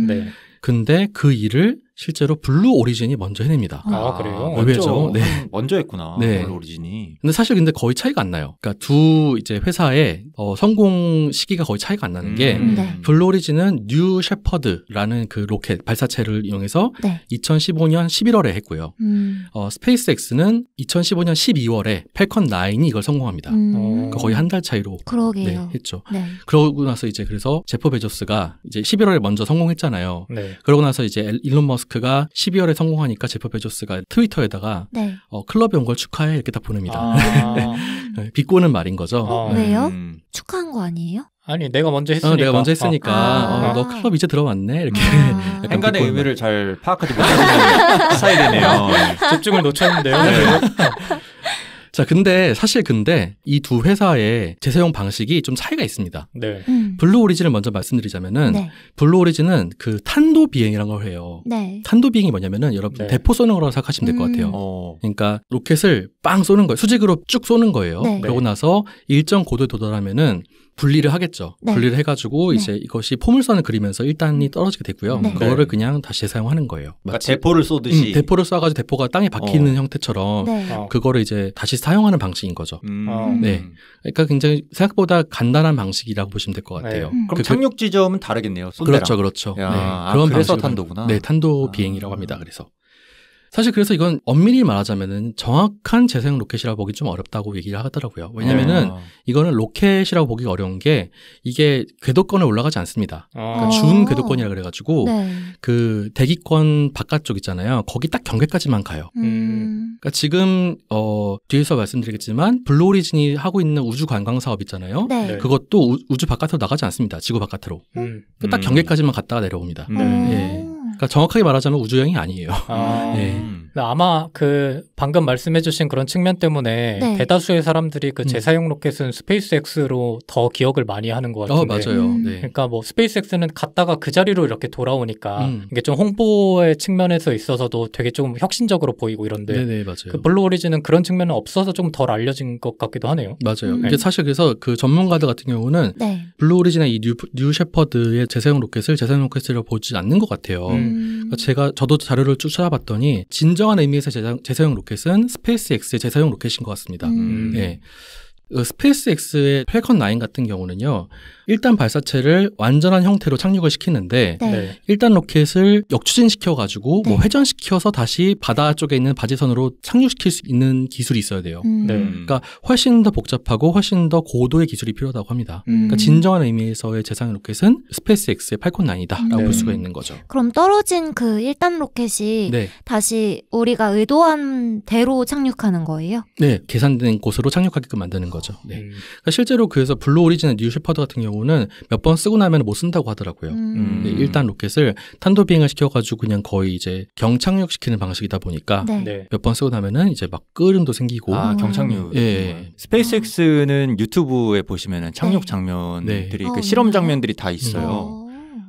근데 그 일을 실제로 블루 오리진이 먼저 해냅니다. 그래요? 의외죠. 먼저 했구나. 블루 오리진이. 근데 사실 근데 거의 차이가 안 나요. 그러니까 두 이제 회사의 성공 시기가 거의 차이가 안 나는 게 블루 오리진은 뉴 셰퍼드라는 그 로켓 발사체를 이용해서 2015년 11월에 했고요. 스페이스X는 2015년 12월에 팰컨 9이 이걸 성공합니다. 그러니까 거의 한 달 차이로 했죠. 그러고 나서 이제 그래서 제프 베조스가 이제 11월에 먼저 성공했잖아요. 그러고 나서 이제 일론 머스크가 12월에 성공하니까 제프 베조스가 트위터에다가 클럽에 온 걸 축하해 이렇게 딱 보냅니다. 비꼬는 말인 거죠. 왜요? 축하한 거 아니에요? 아니 내가 먼저 했으니까. 내가 먼저 했으니까 너 클럽 이제 들어왔네 이렇게. 행간의 의미를 잘 파악하지 못하는 스타일이네요. 집중을 놓쳤는데요. 자, 근데 이 두 회사의 재사용 방식이 좀 차이가 있습니다. 블루 오리진을 먼저 말씀드리자면은 블루 오리진은 그 탄도 비행이라는 걸 해요. 탄도 비행이 뭐냐면은 여러분 대포 쏘는 거라고 생각하시면 될 것 같아요. 그러니까 로켓을 빵 쏘는 거예요. 수직으로 쭉 쏘는 거예요. 그러고 나서 일정 고도에 도달하면은 분리를 하겠죠. 분리를 해가지고 이제 이것이 포물선을 그리면서 1단이 떨어지게 되고요. 그거를 그냥 다시 재사용하는 거예요. 그러니까 대포를 쏘듯이. 대포를 쏴가지고 대포가 땅에 박히는 형태처럼 그거를 이제 다시 사용하는 방식인 거죠. 그러니까 굉장히 생각보다 간단한 방식이라고 보시면 될 것 같아요. 그럼 착륙 지점은 다르겠네요. 그렇죠. 그런 그래서 탄도구나. 탄도 비행이라고 합니다. 그래서 이건 엄밀히 말하자면은 정확한 재사용 로켓이라고 보기 좀 어렵다고 얘기를 하더라고요. 왜냐면은 이거는 로켓이라고 보기 어려운 게 이게 궤도권에 올라가지 않습니다. 그러니까 준 궤도권이라 그래가지고 그 대기권 바깥쪽 있잖아요. 거기 딱 경계까지만 가요. 그러니까 지금 뒤에서 말씀드리겠지만 블루 오리진이 하고 있는 우주 관광 사업 있잖아요. 그것도 우주 바깥으로 나가지 않습니다. 지구 바깥으로. 딱 경계까지만 갔다가 내려옵니다. 그러니까 정확하게 말하자면 우주여행이 아니에요. 아마 그 방금 말씀해주신 그런 측면 때문에 네. 대다수의 사람들이 그 재사용 로켓은 스페이스X로 더 기억을 많이 하는 것 같은데. 맞아요. 네. 그러니까 뭐 스페이스X는 갔다가 그 자리로 이렇게 돌아오니까 이게 좀 홍보의 측면에서 있어서도 되게 좀 혁신적으로 보이고 이런데. 네네, 맞아요. 그 블루 오리진은 그런 측면은 없어서 좀 덜 알려진 것 같기도 하네요. 맞아요. 이게 사실 그래서 그 전문가들 같은 경우는 네. 블루 오리진의 이 뉴 셰퍼드의 재사용 로켓으로 보지 않는 것 같아요. 그러니까 저도 자료를 쭉 찾아봤더니 진정한 의미에서 재사용 로켓은 스페이스X의 재사용 로켓인 것 같습니다. 네. 스페이스X의 펠컨 9 같은 경우는요. 1단 발사체를 완전한 형태로 착륙을 시키는데 네. 1단 로켓을 역추진시켜가지고 네. 뭐 회전시켜서 다시 바다 쪽에 있는 바지선으로 착륙시킬 수 있는 기술이 있어야 돼요. 네. 그러니까 훨씬 더 복잡하고 훨씬 더 고도의 기술이 필요하다고 합니다. 그러니까 진정한 의미에서의 재사용 로켓은 스페이스X의 팔콘 9이다라고 볼 수가 있는 거죠. 그럼 떨어진 그 1단 로켓이 네. 다시 우리가 의도한 대로 착륙하는 거예요? 네, 계산된 곳으로 착륙하게끔 만드는 거죠. 네. 그러니까 실제로 그래서 블루 오리진의 뉴 셰퍼드 같은 경우는 몇 번 쓰고 나면 못 쓴다고 하더라고요. 네, 1단 로켓을 탄도 비행을 시켜가지고 그냥 거의 이제 경착륙시키는 방식이다 보니까 네. 몇 번 쓰고 나면은 이제 막 끄름도 생기고. 경착륙. 예. 스페이스X는 유튜브에 보시면은 착륙 장면들이 그 실험 장면들이 다 있어요.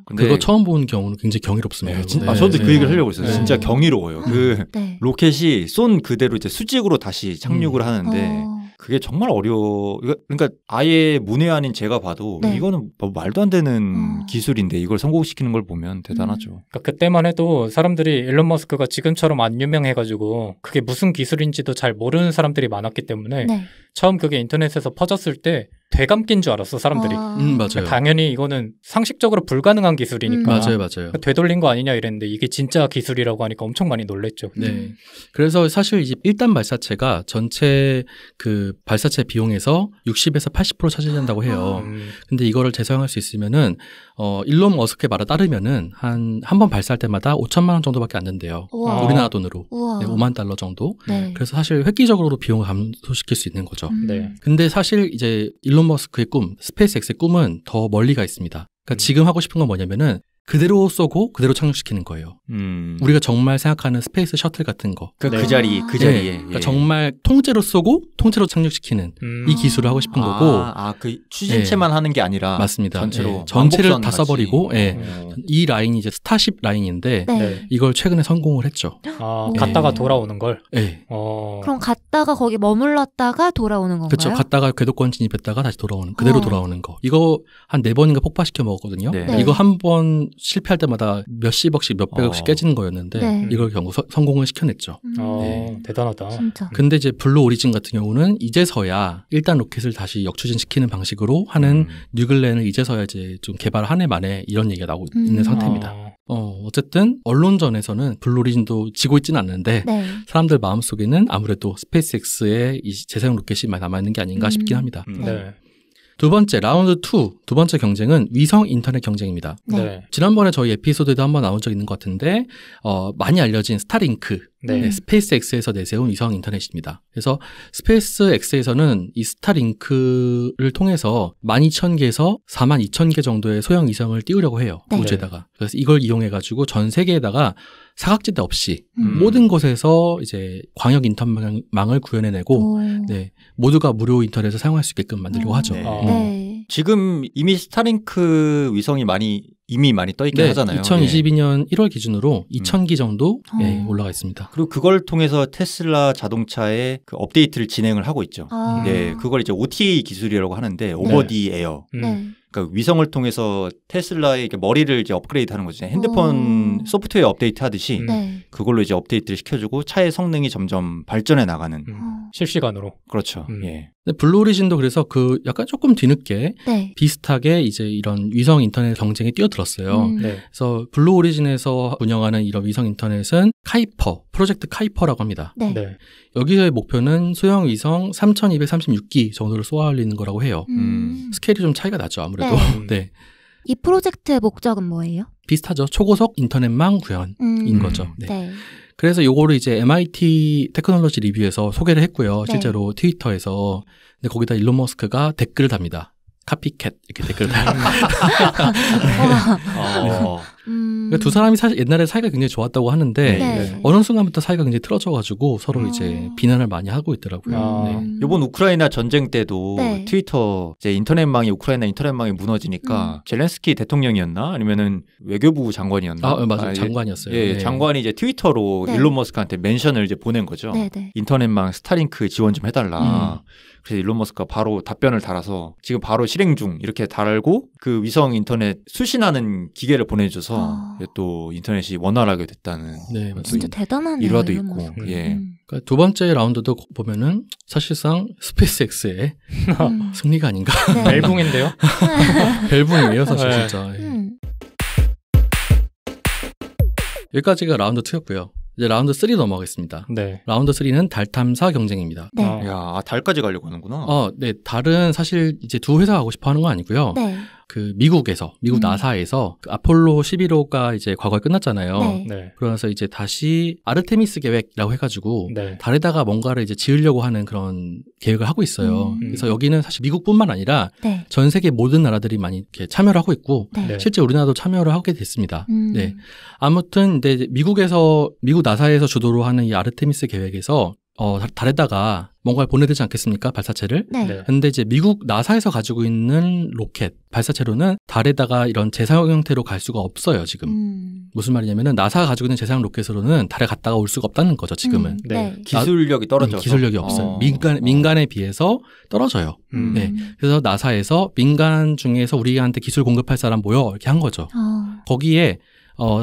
근데 그거 처음 본 경우는 굉장히 경이롭습니다. 네, 저도 그 얘기를 하려고 했어요. 진짜 경이로워요. 그 로켓이 쏜 그대로 이제 수직으로 다시 착륙을 하는데 그게 정말 어려워. 그러니까 아예 문외한인 제가 봐도 이거는 뭐 말도 안 되는 기술인데 이걸 성공시키는 걸 보면 대단하죠. 그러니까 그때만 해도 사람들이 일론 머스크가 지금처럼 안 유명해가지고 그게 무슨 기술인지도 잘 모르는 사람들이 많았기 때문에 처음 그게 인터넷에서 퍼졌을 때 되감긴 줄 알았어 사람들이. 맞아요. 당연히 이거는 상식적으로 불가능한 기술이니까 맞아요. 되돌린 거 아니냐 이랬는데 이게 진짜 기술이라고 하니까 엄청 많이 놀랬죠. 네. 그래서 사실 이제 1단 발사체가 전체 그 발사체 비용에서 60에서 80% 차지한다고 해요. 근데 이거를 재사용할 수 있으면은 일론 머스크의 말에 따르면은 한 번 발사할 때마다 5천만 원 정도밖에 안 된대요. 우리나라 돈으로. 네, 5만 달러 정도. 그래서 사실 획기적으로 비용을 감소시킬 수 있는 거죠. 근데 사실 이제 일론 머스크의 꿈, 스페이스X의 꿈은 더 멀리 가 있습니다. 그러니까 지금 하고 싶은 건 뭐냐면은 그대로 쏘고 그대로 착륙시키는 거예요. 우리가 정말 생각하는 스페이스 셔틀 같은 거. 그 자리에. 그러니까 정말 통째로 쏘고 통째로 착륙시키는 이 기술을 하고 싶은 거고. 그 추진체만 하는 게 아니라 맞습니다. 전체로 전체를 다 써버리고. 이 라인이 이제 스타쉽 라인인데 이걸 최근에 성공을 했죠. 갔다가 돌아오는 걸. 네. 그럼 갔다가 거기 머물렀다가 돌아오는 건가요? 그렇죠. 갔다가 궤도권 진입했다가 다시 돌아오는 그대로 돌아오는 거. 이거 한 4번인가 폭파시켜 먹었거든요. 이거 한 번 실패할 때마다 몇십억씩 몇백억씩 깨지는 거였는데 이걸 결국 성공을 시켜냈죠. 대단하다. 진짜. 근데 이제 블루 오리진 같은 경우는 이제서야 1단 로켓을 다시 역추진시키는 방식으로 하는 뉴글렌을 이제서야 이제 좀 개발 한 해 만에 이런 얘기가 나오고 있는 상태입니다. 어쨌든 언론전에서는 블루 오리진도 지고 있지는 않는데 사람들 마음속에는 아무래도 스페이스X의 이 재사용 로켓이 많이 남아있는 게 아닌가 싶긴 합니다. 두 번째 라운드 2 두 번째 경쟁은 위성 인터넷 경쟁입니다. 지난번에 저희 에피소드에도 한번 나온 적 있는 것 같은데 많이 알려진 스타링크 스페이스X에서 내세운 위성 인터넷입니다. 그래서 스페이스X에서는 이 스타링크를 통해서 12,000개에서 42,000개 정도의 소형 위성을 띄우려고 해요. 우주에다가. 그래서 이걸 이용해가지고 전 세계에다가 사각지대 없이 모든 곳에서 이제 광역 인터넷망을 구현해내고 모두가 무료 인터넷을 사용할 수 있게끔 만들려고 하죠. 지금 이미 스타링크 위성이 이미 많이 떠있긴 하잖아요. 2022년 1월 기준으로 2,000기 정도 올라가 있습니다. 그리고 그걸 통해서 테슬라 자동차의 그 업데이트를 진행을 하고 있죠. 그걸 이제 OTA 기술이라고 하는데 오버 디 에어. 그러니까 위성을 통해서 테슬라의 이렇게 머리를 이제 업그레이드하는 거죠. 핸드폰 소프트웨어 업데이트 하듯이 그걸로 이제 업데이트를 시켜주고 차의 성능이 점점 발전해 나가는. 실시간으로. 그렇죠. 근데 블루 오리진도 그래서 그 약간 조금 뒤늦게 비슷하게 이제 이런 위성 인터넷 경쟁에 뛰어들었어요. 그래서 블루 오리진에서 운영하는 이런 위성 인터넷은 프로젝트 카이퍼라고 합니다. 여기서의 목표는 소형 위성 3,236기 정도를 쏘아 올리는 거라고 해요. 스케일이 좀 차이가 나죠, 아무래도. 이 프로젝트의 목적은 뭐예요? 비슷하죠. 초고속 인터넷망 구현인 거죠. 그래서 요거를 이제 MIT 테크놀로지 리뷰에서 소개를 했고요. 실제로 트위터에서. 근데 거기다 일론 머스크가 댓글을 답니다. 카피캣 이렇게 댓글을 그러니까 두 사람이 사실 옛날에 사이가 굉장히 좋았다고 하는데 네. 어느 순간부터 사이가 굉장히 틀어져가지고 서로 이제 비난을 많이 하고 있더라고요. 네. 이번 우크라이나 전쟁 때도 네. 트위터 이제 우크라이나 인터넷망이 무너지니까 젤렌스키 대통령이었나 아니면은 외교부 장관이었나? 맞아요. 장관이었어요. 예, 네. 장관이 이제 트위터로 네. 일론 머스크한테 멘션을 이제 보낸 거죠. 네, 네. 인터넷망 스타링크 지원 좀 해달라. 그래서 일론 머스크가 바로 답변을 달아서 지금 바로 실행 중 이렇게 달고 그 위성 인터넷 수신하는 기계를 보내줘서 또 인터넷이 원활하게 됐다는 네, 진짜 대단한 일화도 있고 예. 그러니까 두 번째 라운드도 보면은 사실상 스페이스X의 승리가 아닌가. 네. 벨붕인데요? 벨붕이에요 사실 진짜. 여기까지가 라운드 2였고요. 이제 라운드 3 넘어가겠습니다. 네. 라운드 3는 달 탐사 경쟁입니다. 네. 야, 달까지 가려고 하는구나. 네. 달은 사실 이제 두 회사가 가고 싶어 하는 건 아니고요. 네. 그 미국 나사에서 그 아폴로 11호가 이제 과거에 끝났잖아요. 네. 네. 그러면서 이제 다시 아르테미스 계획이라고 해가지고 네. 달에다가 뭔가를 이제 지으려고 하는 그런 계획을 하고 있어요. 그래서 여기는 사실 미국뿐만 아니라 네. 전 세계 모든 나라들이 많이 이렇게 참여를 하고 있고 네. 실제 우리나라도 참여를 하게 됐습니다. 네. 아무튼 이제 미국 나사에서 주도로 하는 이 아르테미스 계획에서 달에다가 뭔가를 보내야 되지 않겠습니까? 발사체를. 네. 근데 이제 미국 나사에서 가지고 있는 로켓, 발사체로는 달에다가 이런 재사용 형태로 갈 수가 없어요, 지금. 무슨 말이냐면은 나사가 가지고 있는 재사용 로켓으로는 달에 갔다가 올 수가 없다는 거죠, 지금은. 네. 기술력이 떨어져서. 기술력이 없어요. 민간에 비해서 떨어져요. 네. 그래서 나사에서 민간 중에서 우리한테 기술 공급할 사람 모여 이렇게 한 거죠. 거기에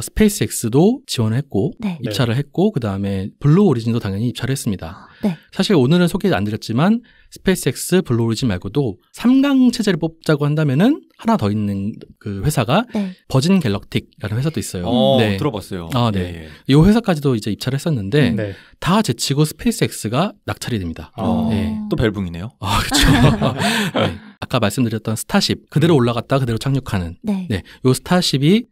스페이스X도 지원을 했고 네. 입찰을 했고 그다음에 블루 오리진도 당연히 입찰을 했습니다. 네. 사실 오늘은 소개 안 드렸지만 스페이스X, 블루 오리진 말고도 3강 체제를 뽑자고 한다면은 하나 더 있는 그 회사가 네. 버진 갤럭틱이라는 회사도 있어요. 네. 들어봤어요. 네. 네. 이 회사까지도 이제 입찰을 했었는데 네. 다 제치고 스페이스X가 낙찰이 됩니다. 네. 또 벨붕이네요. 그렇죠. 네. 아까 말씀드렸던 스타쉽 그대로 올라갔다 그대로 착륙하는 요 스타쉽이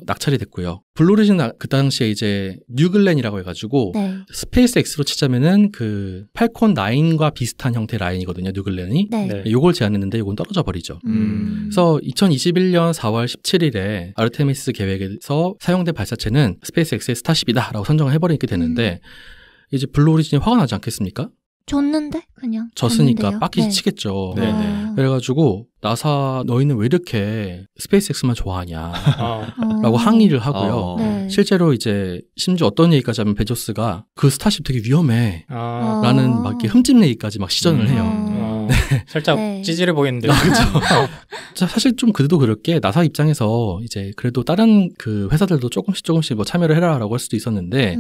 낙찰이 됐고요. 블루 오리진 그 당시에 이제 뉴글렌이라고 해가지고 스페이스X로 치자면은 그 팔콘 9과 비슷한 형태의 라인이거든요. 뉴글렌이. 요걸 제안했는데 요건 떨어져 버리죠. 그래서 2021년 4월 17일에 아르테미스 계획에서 사용된 발사체는 스페이스X의 스타쉽이다라고 선정을 해버리게 되는데 이제 블루 오리진이 화가 나지 않겠습니까? 졌는데 그냥 졌으니까 빡이 치겠죠. 그래가지고 나사 너희는 왜 이렇게 스페이스X만 좋아하냐 라고 항의를 하고요. 실제로 이제 심지어 어떤 얘기까지 하면 베조스가 그 스타쉽 되게 위험해 라는 막 이렇게 흠집 내기까지 막 시전을 해요. 살짝 찌질해 보이는데요. 그렇죠. 사실 좀 그래도 그럴 게 나사 입장에서 이제 그래도 다른 그 회사들도 조금씩 뭐 참여를 해라라고 할 수도 있었는데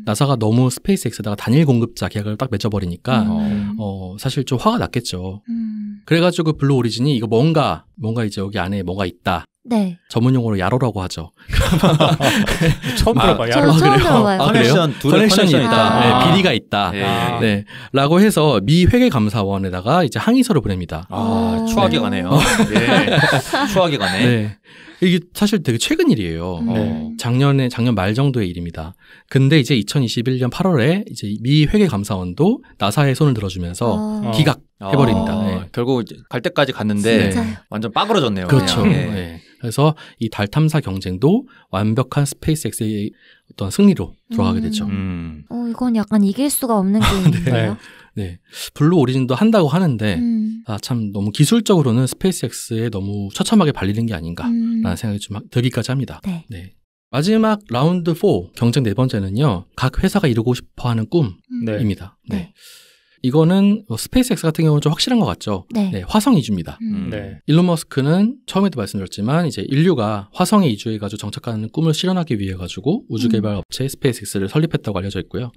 나사가 너무 스페이스X에다가 단일 공급자 계약을 딱 맺어버리니까 사실 좀 화가 났겠죠. 그래가지고 블루 오리진이 이거 뭔가 이제 여기 안에 뭐가 있다. 네. 전문 용어로 야로라고 하죠. 처음 들어봐요. 야로. 처음 들어봐요. 커넥션이 있다. 네, 비리가 있다. 네. 라고 해서 미 회계감사원에다가 이제 항의서를 보냅니다. 추하게 가네요. 추하게 가네. 네. 이게 사실 되게 최근 일이에요. 작년 말 정도의 일입니다. 근데 이제 2021년 8월에 이제 미 회계감사원도 나사에 손을 들어주면서 기각해버립니다. 결국 갈 때까지 갔는데 완전 빠그러졌네요. 그렇죠. 그래서 이 달 탐사 경쟁도 완벽한 스페이스X의 어떤 승리로 돌아가게 되죠. 이건 약간 이길 수가 없는 게임인데요. 네. 블루 오리진도 한다고 하는데, 참 너무 기술적으로는 스페이스X에 너무 처참하게 발리는 게 아닌가라는 생각이 좀 들기까지 합니다. 네. 마지막 라운드 4, 경쟁 네 번째는요, 각 회사가 이루고 싶어 하는 꿈입니다. 네. 이거는 스페이스X 같은 경우는 좀 확실한 것 같죠. 네, 화성 이주입니다. 일론 머스크는 처음에도 말씀드렸지만 이제 인류가 화성에 이주해가지고 정착하는 꿈을 실현하기 위해 가지고 우주개발 업체 스페이스X를 설립했다고 알려져 있고요.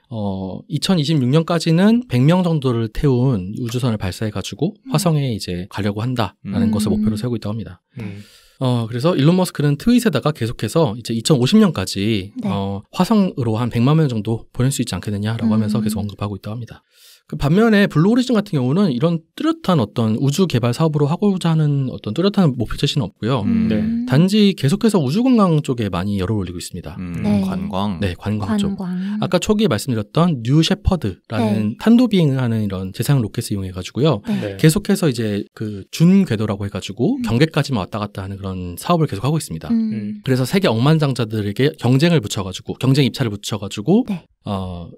2026년까지는 100명 정도를 태운 우주선을 발사해가지고 화성에 이제 가려고 한다라는 것을 목표로 세우고 있다고 합니다. 그래서 일론 머스크는 트윗에다가 계속해서 이제 2050년까지 화성으로 한 100만 명 정도 보낼 수 있지 않겠느냐라고 하면서 계속 언급하고 있다고 합니다. 그 반면에 블루 오리진 같은 경우는 이런 뚜렷한 어떤 우주 개발 사업으로 하고자 하는 어떤 뚜렷한 목표 제시는 없고요. 네. 단지 계속해서 우주 관광 쪽에 많이 열을 올리고 있습니다. 네. 관광. 네, 관광 쪽. 아까 초기에 말씀드렸던 뉴 셰퍼드라는 탄도 비행을 하는 이런 재상 로켓을 이용해 가지고요. 네. 계속해서 이제 그 준 궤도라고 해 가지고 경계까지만 왔다 갔다 하는 그런 사업을 계속 하고 있습니다. 그래서 세계 억만장자들에게 경쟁을 붙여 가지고 경쟁 입찰을 붙여 가지고 네.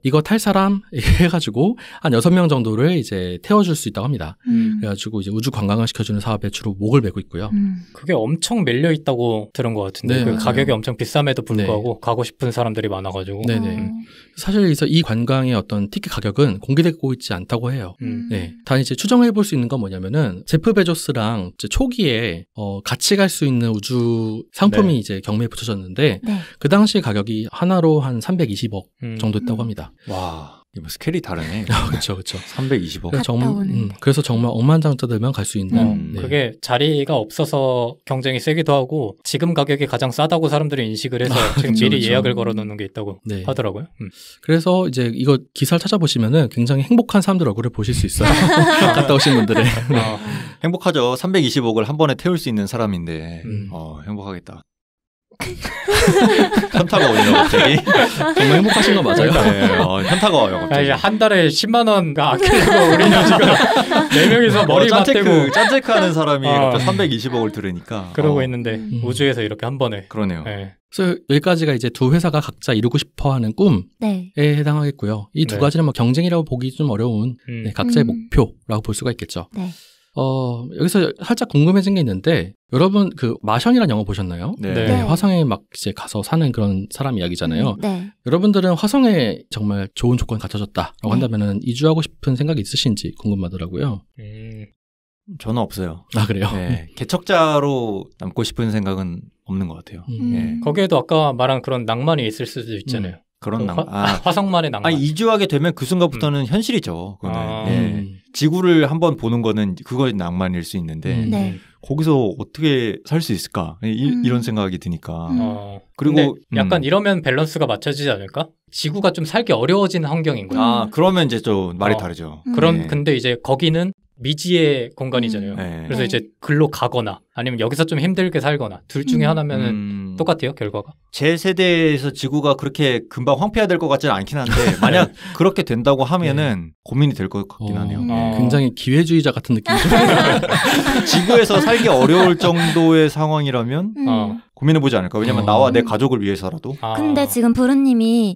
이거 탈 사람 해가지고 한 6명 정도를 이제 태워줄 수 있다고 합니다. 그래가지고 이제 우주 관광을 시켜주는 사업에 주로 목을 메고 있고요. 그게 엄청 밀려 있다고 들은 것 같은데 네, 그 맞아요. 가격이 엄청 비쌈에도 불구하고 네. 가고 싶은 사람들이 많아가지고. 네네. 사실 그래서 이 관광의 어떤 티켓 가격은 공개되고 있지 않다고 해요. 네. 단 이제 추정해 볼 수 있는 건 뭐냐면은 제프 베조스랑 이제 초기에 같이 갈 수 있는 우주 상품이 네. 이제 경매에 붙여졌는데 네. 그 당시 가격이 하나로 한 320억 정도 했다고 합니다. 와, 이거 스케일이 다르네. 그렇죠, 그렇죠. 320억. 그래서 정말 억만장자들만 갈 수 있는. 네. 그게 자리가 없어서 경쟁이 세기도 하고 지금 가격이 가장 싸다고 사람들이 인식을 해서 지금 그쵸, 미리 그쵸. 예약을 걸어놓는 게 있다고 네. 하더라고요. 그래서 이제 이거 기사를 찾아보시면은 굉장히 행복한 사람들 얼굴을 보실 수 있어요. 갔다 오신 분들의. 행복하죠. 320억을 한 번에 태울 수 있는 사람인데 행복하겠다. 현타가 오네요 갑자기. 정말 행복하신 거 맞아요? 네, 현타가 와요 갑자기. 이제 한 달에 10만 원 아끼려고 우리는 지금 4명이서 머리 맞대고 짠테크하는 사람이 갑자기 320억을 들으니까 그러고 있는데 우주에서 이렇게 한 번에. 그러네요. 네. 그래서 여기까지가 이제 두 회사가 각자 이루고 싶어하는 꿈에 네. 해당하겠고요. 이 두 네. 가지는 뭐 경쟁이라고 보기 좀 어려운 각자의 목표라고 볼 수가 있겠죠. 네. 여기서 살짝 궁금해진 게 있는데 여러분 그 마션이라는 영화 보셨나요? 네. 네. 네, 화성에 막 이제 가서 사는 그런 사람 이야기잖아요. 네. 여러분들은 화성에 정말 좋은 조건이 갖춰졌다라고 네. 한다면은 이주하고 싶은 생각이 있으신지 궁금하더라고요. 저는 없어요. 아 그래요? 네. 개척자로 남고 싶은 생각은 없는 것 같아요. 네. 거기에도 아까 말한 그런 낭만이 있을 수도 있잖아요. 그런 낭만. 화성만의 낭만. 이주하게 되면 그 순간부터는 현실이죠. 그거는. 지구를 한번 보는 거는 그거 낭만일 수 있는데 네. 거기서 어떻게 살 수 있을까? 이런 생각이 드니까. 그리고 약간 이러면 밸런스가 맞춰지지 않을까? 지구가 좀 살기 어려워진 환경인 거야. 그러면 이제 좀 말이 다르죠. 그럼 근데 이제 거기는 미지의 공간이잖아요. 네. 그래서 이제 글로 가거나 아니면 여기서 좀 힘들게 살거나 둘 중에 하나면은 똑같아요, 결과가. 제 세대에서 지구가 그렇게 금방 황폐화될 것 같지는 않긴 한데 만약 그렇게 된다고 하면은 고민이 될 것 같긴 하네요. 굉장히 기회주의자 같은 느낌이죠. 지구에서 살기 어려울 정도의 상황이라면 고민해보지 않을까. 왜냐면 나와 내 가족을 위해서라도. 근데 지금 브른님의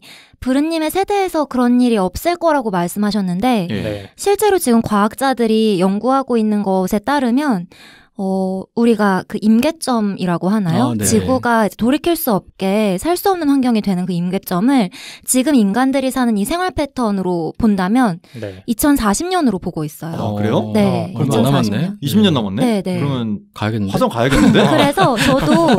세대에서 그런 일이 없을 거라고 말씀하셨는데 네. 실제로 지금 과학자들이 연구하고 있는 것에 따르면 우리가 그 임계점이라고 하나요? 네. 지구가 돌이킬 수 없게 살 수 없는 환경이 되는 그 임계점을 지금 인간들이 사는 이 생활 패턴으로 본다면 2040년으로 보고 있어요. 그래요? 네. 그럼 더 남았네. 20년 남았네? 네. 그러면 가야겠는데? 화성 가야겠는데? 그래서 저도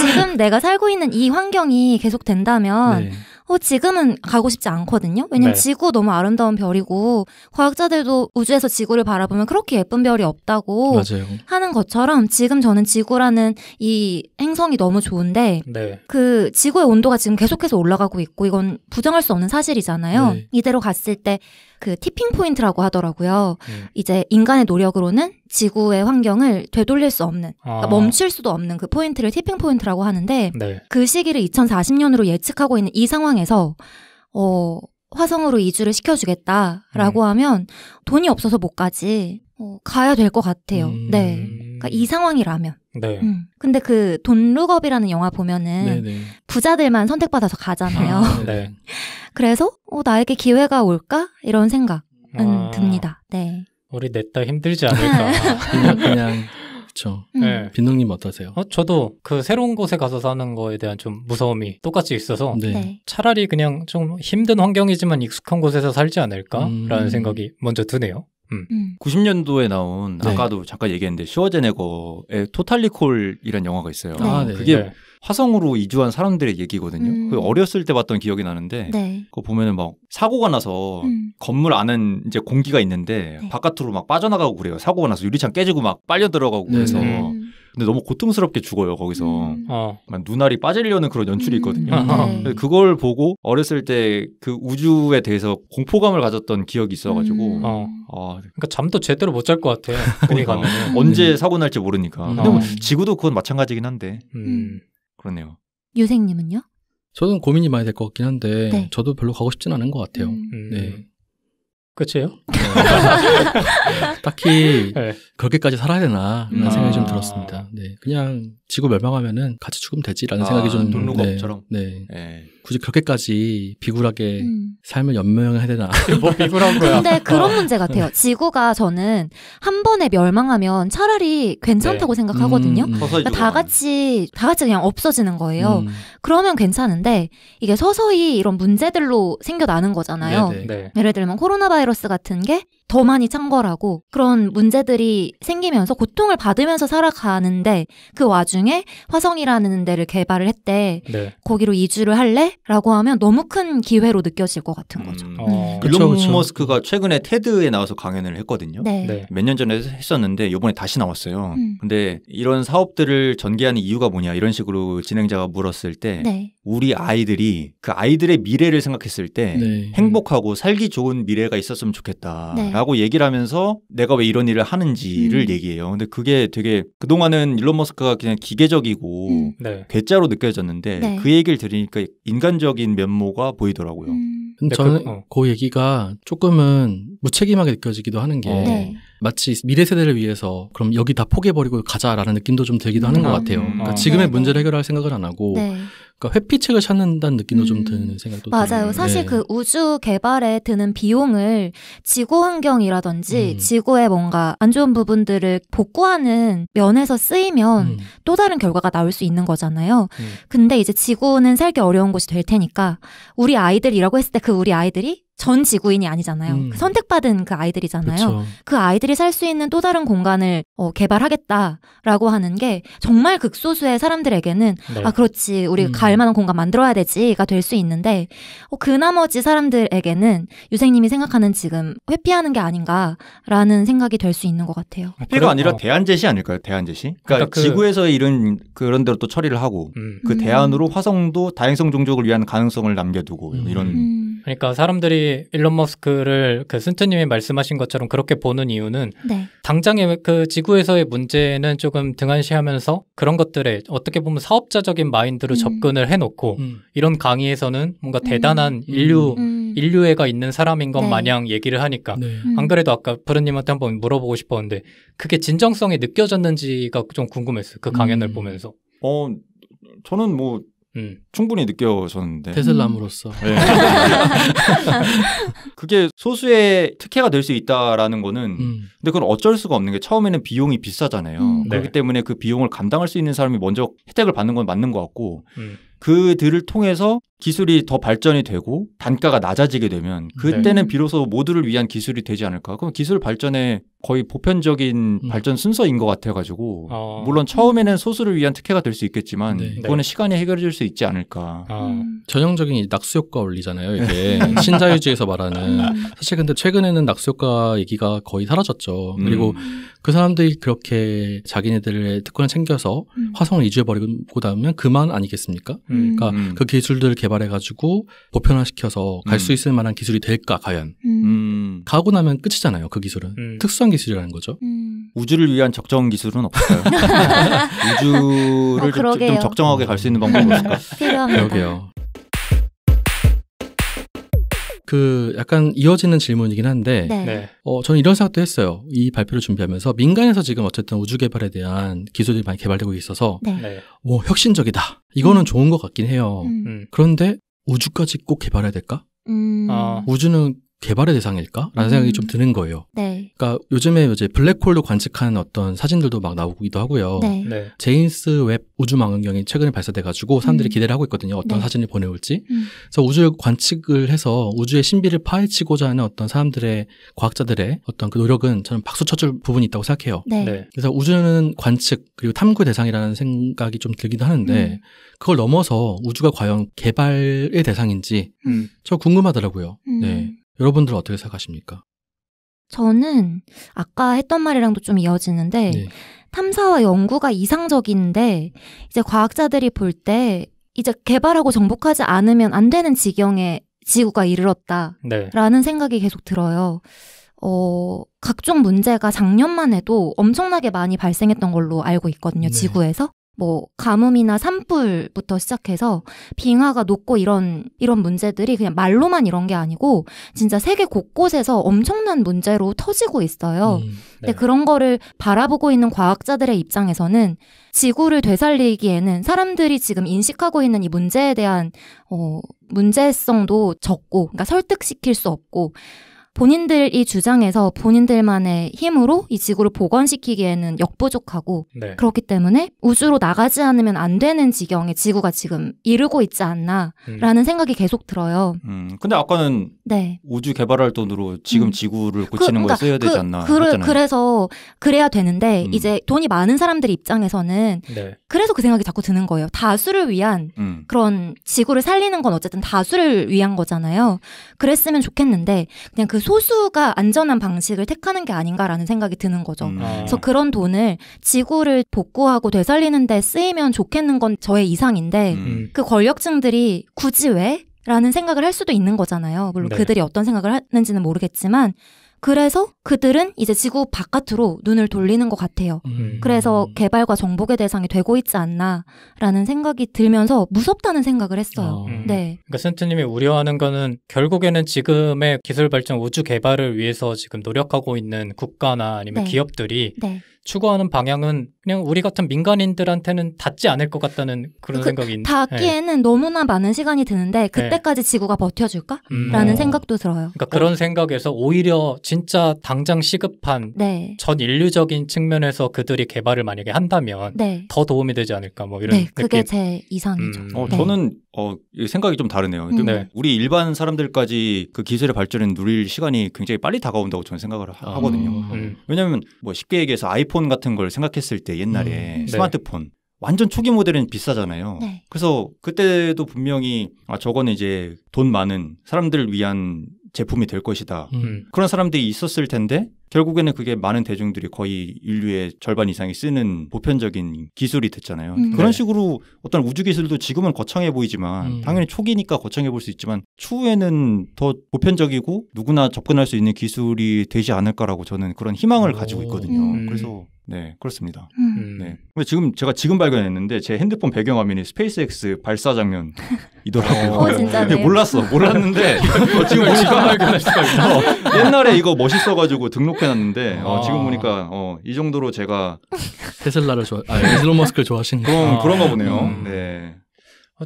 지금 내가 살고 있는 이 환경이 계속 된다면 네. 지금은 가고 싶지 않거든요. 왜냐면 지구 너무 아름다운 별이고 과학자들도 우주에서 지구를 바라보면 그렇게 예쁜 별이 없다고 맞아요. 하는 것처럼 지금 저는 지구라는 이 행성이 너무 좋은데 그 지구의 온도가 지금 계속해서 올라가고 있고 이건 부정할 수 없는 사실이잖아요. 네. 이대로 갔을 때 그 티핑 포인트라고 하더라고요. 이제 인간의 노력으로는 지구의 환경을 되돌릴 수 없는, 그러니까 멈출 수도 없는 그 포인트를 티핑 포인트라고 하는데 그 시기를 2040년으로 예측하고 있는 이 상황에서 화성으로 이주를 시켜주겠다라고 하면 돈이 없어서 못 가지. 가야 될 것 같아요. 네. 그러니까 이 상황이라면. 네. 근데 그 돈 룩업이라는 영화 보면은 부자들만 선택받아서 가잖아요. 네. 그래서 나에게 기회가 올까? 이런 생각은 듭니다. 네. 우리 냈다 힘들지 않을까. 그냥 그렇죠. 네. 빈농님 어떠세요? 저도 그 새로운 곳에 가서 사는 거에 대한 좀 무서움이 똑같이 있어서 차라리 그냥 좀 힘든 환경이지만 익숙한 곳에서 살지 않을까라는 생각이 먼저 드네요. 90년도에 나온 아까도 잠깐 얘기했는데 슈워제네거의 토탈리콜이라는 영화가 있어요. 그게 화성으로 이주한 사람들의 얘기거든요. 그 어렸을 때 봤던 기억이 나는데 그거 보면은 막 사고가 나서 건물 안은 이제 공기가 있는데 바깥으로 막 빠져나가고 그래요. 사고가 나서 유리창 깨지고 막 빨려 들어가고 그래서 근데 너무 고통스럽게 죽어요, 거기서. 눈알이 빠지려는 그런 연출이 있거든요. 그걸 보고 어렸을 때 그 우주에 대해서 공포감을 가졌던 기억이 있어가지고. 그러니까 잠도 제대로 못 잘 것 같아. 거기 가면 언제 사고 날지 모르니까. 근데 뭐 지구도 그건 마찬가지긴 한데. 그렇네요. 유생님은요? 저는 고민이 많이 될 것 같긴 한데 네. 저도 별로 가고 싶진 않은 것 같아요. 네. 끝이에요? 딱히 네. 그렇게까지 살아야 되나 라는 생각이 좀 들었습니다. 네, 그냥 지구 멸망하면은 같이 죽으면 되지라는 생각이 좀 동료겁처럼. 네. 굳이 그렇게까지 비굴하게 삶을 연명해야 되나? 뭐 비굴한 거야? 근데 그런 문제 같아요. 지구가 저는 한 번에 멸망하면 차라리 괜찮다고 생각하거든요. 그러니까 다 같이 그냥 없어지는 거예요. 그러면 괜찮은데 이게 서서히 이런 문제들로 생겨나는 거잖아요. 네. 예를 들면 코로나 바이러스 같은 게 더 많이 창궐하고 그런 문제들이 생기면서 고통을 받으면서 살아가는데 그 와중에 화성이라는 데를 개발을 했대. 네. 거기로 이주를 할래? 라고 하면 너무 큰 기회로 느껴질 것 같은 거죠. 일론 머스크가 최근에 테드에 나와서 강연을 했거든요. 네. 몇 년 전에 했었는데 이번에 다시 나왔어요. 근데 이런 사업들을 전개하는 이유가 뭐냐 이런 식으로 진행자가 물었을 때 네. 우리 아이들이 그 아이들의 미래를 생각했을 때 네. 행복하고 살기 좋은 미래가 있었으면 좋겠다. 네. 라고 얘기를 하면서 내가 왜 이런 일을 하는지를 얘기해요. 근데 그게 되게 그동안은 일론 머스크가 그냥 기계적이고 네. 괴짜로 느껴졌는데 네. 그 얘기를 들으니까 인간적인 면모가 보이더라고요. 저는 그 얘기가 조금은 무책임하게 느껴지기도 하는 게 네. 마치 미래 세대를 위해서 그럼 여기 다 포기해버리고 가자라는 느낌도 좀 들기도 하는 것 같아요. 그러니까 지금의 문제를 해결할 생각을 안 하고 네. 그러니까 회피책을 찾는다는 느낌도 좀 드는 생각도 맞아요. 들어요. 사실 네. 그 우주 개발에 드는 비용을 지구 환경이라든지 지구의 뭔가 안 좋은 부분들을 복구하는 면에서 쓰이면 또 다른 결과가 나올 수 있는 거잖아요. 근데 이제 지구는 살기 어려운 곳이 될 테니까 우리 아이들이라고 했을 때 그 우리 아이들이 전 지구인이 아니잖아요. 선택받은 그 아이들이잖아요. 그쵸. 그 아이들이 살 수 있는 또 다른 공간을 개발하겠다라고 하는 게 정말 극소수의 사람들에게는 네. 아 그렇지 우리 갈 만한 공간 만들어야 되지가 될 수 있는데 그 나머지 사람들에게는 유생님이 생각하는 지금 회피하는 게 아닌가라는 생각이 될 수 있는 것 같아요. 회피가 아니라 대안제시 아닐까요? 대안제시? 그러니까 지구에서의 이런 그런 대로 또 처리를 하고 그 대안으로 화성도 다행성 종족을 위한 가능성을 남겨두고 이런 그러니까 사람들이 일론 머스크를 그 순트님이 말씀하신 것처럼 그렇게 보는 이유는 네. 당장의 그 지구에서의 문제는 조금 등한시하면서 그런 것들에 어떻게 보면 사업자적인 마인드로 접근을 해놓고 이런 강의에서는 뭔가 대단한 인류애가 있는 사람인 것 네. 마냥 얘기를 하니까 네. 안 그래도 아까 브루님한테 한번 물어보고 싶었는데 그게 진정성이 느껴졌는지가 좀 궁금했어요. 그 강연을 보면서. 저는 뭐 충분히 느껴졌는데 테슬라므로서 네. 그게 소수의 특혜가 될 수 있다라는 거는 근데 그건 어쩔 수가 없는 게 처음에는 비용이 비싸잖아요. 그렇기 때문에 그 비용을 감당할 수 있는 사람이 먼저 혜택을 받는 건 맞는 것 같고 그들을 통해서 기술이 더 발전이 되고 단가가 낮아지게 되면 그때는 네. 비로소 모두를 위한 기술이 되지 않을까. 그럼 기술 발전의 거의 보편적인 발전 순서인 것 같아가지고 물론 처음에는 소수를 위한 특혜가 될 수 있겠지만 네. 그거는 시간이 해결해 줄 수 있지 않을까. 전형적인 낙수효과 원리잖아요. 이게 신자유주의에서 말하는. 사실 근데 최근에는 낙수효과 얘기가 거의 사라졌죠. 그리고 그 사람들이 그렇게 자기네들의 특권을 챙겨서 화성을 이주해버리고 나면 그만 아니겠습니까? 그러니까 그 기술들을 개발해가지고 보편화시켜서 갈 수 있을 만한 기술이 될까 과연. 가고 나면 끝이잖아요. 그 기술은. 특수한 기술이라는 거죠. 우주를 위한 적정 기술은 없을까요? 우주를 좀 적정하게 갈 수 있는 방법이 없을까? 그러게요. 그 약간 이어지는 질문이긴 한데 네. 저는 이런 생각도 했어요. 이 발표를 준비하면서 민간에서 지금 어쨌든 우주 개발에 대한 기술이 많이 개발되고 있어서 네. 혁신적이다. 이거는 좋은 것 같긴 해요. 그런데 우주까지 꼭 개발해야 될까? 우주는 개발의 대상일까? 라는 생각이 좀 드는 거예요. 네. 그러니까 요즘에 이제 블랙홀도 관측한 어떤 사진들도 막 나오기도 하고요. 네. 제임스 웹 우주망원경이 최근에 발사돼가지고 사람들이 기대를 하고 있거든요. 어떤 사진을 보내올지. 그래서 우주를 관측을 해서 우주의 신비를 파헤치고자 하는 어떤 사람들의 과학자들의 어떤 그 노력은 저는 박수 쳐줄 부분이 있다고 생각해요. 네. 그래서 우주는 관측 그리고 탐구 대상이라는 생각이 좀 들기도 하는데 그걸 넘어서 우주가 과연 개발의 대상인지 저 궁금하더라고요. 네. 여러분들은 어떻게 생각하십니까? 저는 아까 했던 말이랑도 좀 이어지는데 탐사와 연구가 이상적인데 이제 과학자들이 볼 때 이제 개발하고 정복하지 않으면 안 되는 지경에 지구가 이르렀다라는 생각이 계속 들어요. 각종 문제가 작년만 해도 엄청나게 많이 발생했던 걸로 알고 있거든요. 지구에서. 뭐 가뭄이나 산불부터 시작해서 빙하가 녹고 이런 문제들이 그냥 말로만 이런 게 아니고 진짜 세계 곳곳에서 엄청난 문제로 터지고 있어요. 근데 그런 거를 바라보고 있는 과학자들의 입장에서는 지구를 되살리기에는 사람들이 지금 인식하고 있는 이 문제에 대한 문제성도 적고, 그러니까 설득시킬 수 없고, 본인들이 주장해서 본인들만의 힘으로 이 지구를 복원시키기에는 역부족하고 그렇기 때문에 우주로 나가지 않으면 안 되는 지경에 지구가 지금 이르고 있지 않나라는 생각이 계속 들어요. 근데 아까는 우주 개발할 돈으로 지금 지구를 고치는 거에 써야 되지 않나 했잖아요. 그래서 그래야 되는데 이제 돈이 많은 사람들 입장에서는 그래서 그 생각이 자꾸 드는 거예요. 다수를 위한 그런 지구를 살리는 건 어쨌든 다수를 위한 거잖아요. 그랬으면 좋겠는데 그냥 그 소수가 안전한 방식을 택하는 게 아닌가라는 생각이 드는 거죠. 그래서 그런 돈을 지구를 복구하고 되살리는 데 쓰이면 좋겠는 건 저의 이상인데 그 권력층들이 굳이 왜? 라는 생각을 할 수도 있는 거잖아요. 물론 그들이 어떤 생각을 하는지는 모르겠지만 그래서 그들은 이제 지구 바깥으로 눈을 돌리는 것 같아요. 그래서 개발과 정복의 대상이 되고 있지 않나라는 생각이 들면서 무섭다는 생각을 했어요. 그러니까 센트님이 우려하는 거는 결국에는 지금의 기술 발전 우주 개발을 위해서 지금 노력하고 있는 국가나 아니면 기업들이 추구하는 방향은 그냥 우리 같은 민간인들한테는 닿지 않을 것 같다는 그런 생각이 있는데 닿기에는 너무나 많은 시간이 드는데 그때까지 지구가 버텨줄까? 라는 생각도 들어요. 그러니까 그런 생각에서 오히려 진짜 당장 시급한 전 인류적인 측면에서 그들이 개발을 만약에 한다면 더 도움이 되지 않을까 뭐 이런 그게 제 이상이죠. 저는 생각이 좀 다르네요. 우리 일반 사람들까지 그 기술의 발전을 누릴 시간이 굉장히 빨리 다가온다고 저는 생각을 하거든요. 왜냐하면 뭐 쉽게 얘기해서 아이폰 같은 걸 생각했을 때 옛날에 스마트폰 완전 초기 모델은 비싸잖아요. 그래서 그때도 분명히 저거는 이제 돈 많은 사람들을 위한 제품이 될 것이다. 그런 사람들이 있었을 텐데 결국에는 그게 많은 대중들이 거의 인류의 절반 이상이 쓰는 보편적인 기술이 됐잖아요. 그런 식으로 어떤 우주 기술도 지금은 거창해 보이지만 당연히 초기니까 거창해 보일 수 있지만 추후에는 더 보편적이고 누구나 접근할 수 있는 기술이 되지 않을까라고 저는 그런 희망을 가지고 있거든요. 그래서 그렇습니다. 네. 제가 지금 발견했는데 제 핸드폰 배경화면이 스페이스X 발사 장면이더라고요. 진짜요? 몰랐는데 지금 보니까 발견할 수가 있어. 옛날에 이거 멋있어가지고 등록해놨는데 지금 보니까 이 정도로 제가 테슬라를 일론 머스크를 좋아하시는 그런가 보네요. 네.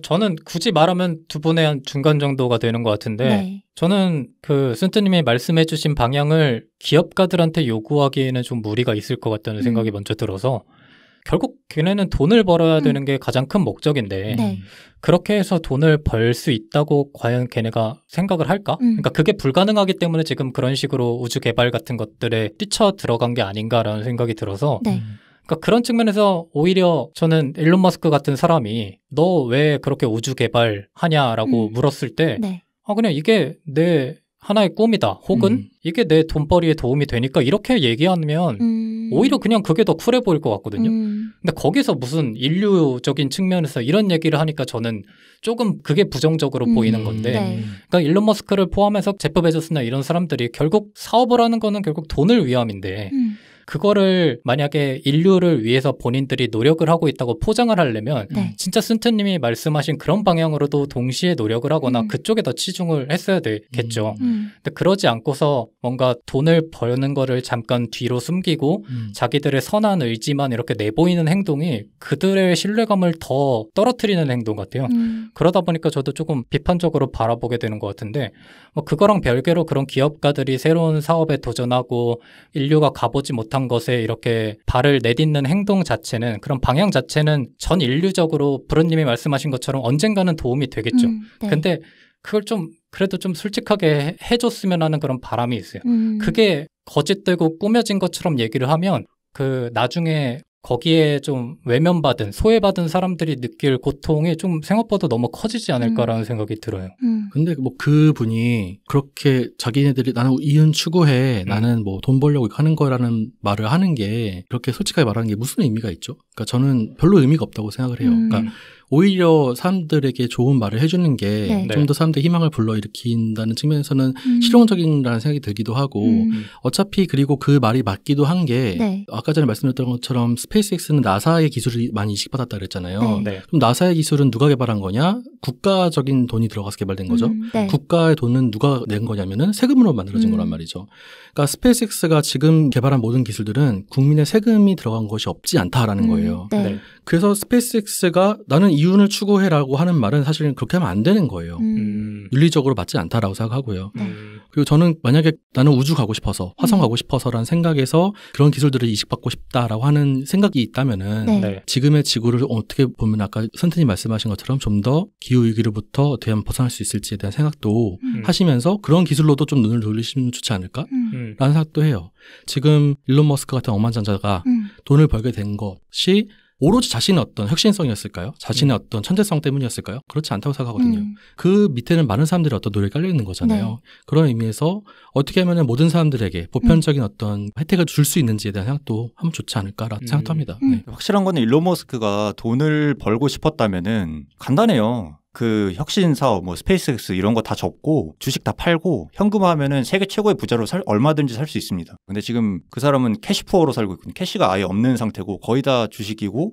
저는 굳이 말하면 두 분의 한 중간 정도가 되는 것 같은데 저는 그 센트님이 말씀해주신 방향을 기업가들한테 요구하기에는 좀 무리가 있을 것 같다는 생각이 먼저 들어서 결국 걔네는 돈을 벌어야 되는 게 가장 큰 목적인데 그렇게 해서 돈을 벌 수 있다고 과연 걔네가 생각을 할까? 그러니까 그게 불가능하기 때문에 지금 그런 식으로 우주 개발 같은 것들에 뛰쳐 들어간 게 아닌가라는 생각이 들어서 그러니까 그런 측면에서 오히려 저는 일론 머스크 같은 사람이 너 왜 그렇게 우주 개발하냐라고 물었을 때 그냥 이게 내 하나의 꿈이다. 혹은 이게 내 돈벌이에 도움이 되니까 이렇게 얘기하면 오히려 그냥 그게 더 쿨해 보일 것 같거든요. 근데 거기서 무슨 인류적인 측면에서 이런 얘기를 하니까 저는 조금 그게 부정적으로 보이는 건데 그러니까 일론 머스크를 포함해서 제프 베조스나 이런 사람들이 결국 사업을 하는 거는 결국 돈을 위함인데 그거를 만약에 인류를 위해서 본인들이 노력을 하고 있다고 포장을 하려면 진짜 센트님이 말씀하신 그런 방향으로도 동시에 노력을 하거나 그쪽에 더 치중을 했어야 되겠죠. 근데 그러지 않고서 뭔가 돈을 버는 거를 잠깐 뒤로 숨기고 자기들의 선한 의지만 이렇게 내보이는 행동이 그들의 신뢰감을 더 떨어뜨리는 행동 같아요. 그러다 보니까 저도 조금 비판적으로 바라보게 되는 것 같은데 뭐 그거랑 별개로 그런 기업가들이 새로운 사업에 도전하고 인류가 가보지 못한 것에 이렇게 발을 내딛는 행동 자체는 그런 방향 자체는 전 인류적으로 브루님이 말씀하신 것처럼 언젠가는 도움이 되겠죠. 근데 그걸 좀 그래도 좀 솔직하게 해줬으면 하는 그런 바람이 있어요. 그게 거짓되고 꾸며진 것처럼 얘기를 하면 그 나중에 거기에 좀 외면받은, 소외받은 사람들이 느낄 고통이 좀 생각보다 너무 커지지 않을까라는 생각이 들어요. 근데 뭐 그분이 그렇게 자기네들이 나는 이윤 추구해, 나는 뭐 돈 벌려고 하는 거라는 말을 하는 게, 그렇게 솔직하게 말하는 게 무슨 의미가 있죠? 그러니까 저는 별로 의미가 없다고 생각을 해요. 그러니까 오히려 사람들에게 좋은 말을 해주는 게 좀 더 사람들의 희망을 불러일으킨다는 측면에서는 실용적인라는 생각이 들기도 하고, 어차피 그리고 그 말이 맞기도 한 게 아까 전에 말씀드렸던 것처럼 스페이스X는 나사의 기술이 많이 이식받았다 그랬잖아요. 그럼 나사의 기술은 누가 개발한 거냐? 국가적인 돈이 들어가서 개발된 거죠. 국가의 돈은 누가 낸 거냐면은 세금으로 만들어진 거란 말이죠. 그러니까 스페이스X가 지금 개발한 모든 기술들은 국민의 세금이 들어간 것이 없지 않다라는 거예요. 그래서 스페이스X가 나는 이윤을 추구해라고 하는 말은 사실은 그렇게 하면 안 되는 거예요. 윤리적으로 맞지 않다라고 생각하고요. 그리고 저는 만약에 나는 우주 가고 싶어서, 화성 가고 싶어서라는 생각에서 그런 기술들을 이식받고 싶다라고 하는 생각이 있다면은 지금의 지구를 어떻게 보면 아까 선생님 말씀하신 것처럼 좀 더 기후위기로부터 어떻게 하면 벗어날 수 있을지에 대한 생각도 하시면서 그런 기술로도 좀 눈을 돌리시면 좋지 않을까? 라는 생각도 해요. 지금 일론 머스크 같은 억만장자가 돈을 벌게 된 것이 오로지 자신의 어떤 혁신성이었을까요? 자신의 어떤 천재성 때문이었을까요? 그렇지 않다고 생각하거든요. 그 밑에는 많은 사람들의 어떤 노력이 깔려 있는 거잖아요. 그런 의미에서 어떻게 하면 모든 사람들에게 보편적인 어떤 혜택을 줄 수 있는지에 대한 생각도 하면 좋지 않을까라는 생각도 합니다. 확실한 건 일론 머스크가 돈을 벌고 싶었다면은 간단해요. 그 혁신 사업, 뭐 스페이스X 이런 거 다 접고 주식 다 팔고 현금화하면은 세계 최고의 부자로 얼마든지 살 수 있습니다. 근데 지금 그 사람은 캐시푸어로 살고 있거든요. 캐시가 아예 없는 상태고 거의 다 주식이고,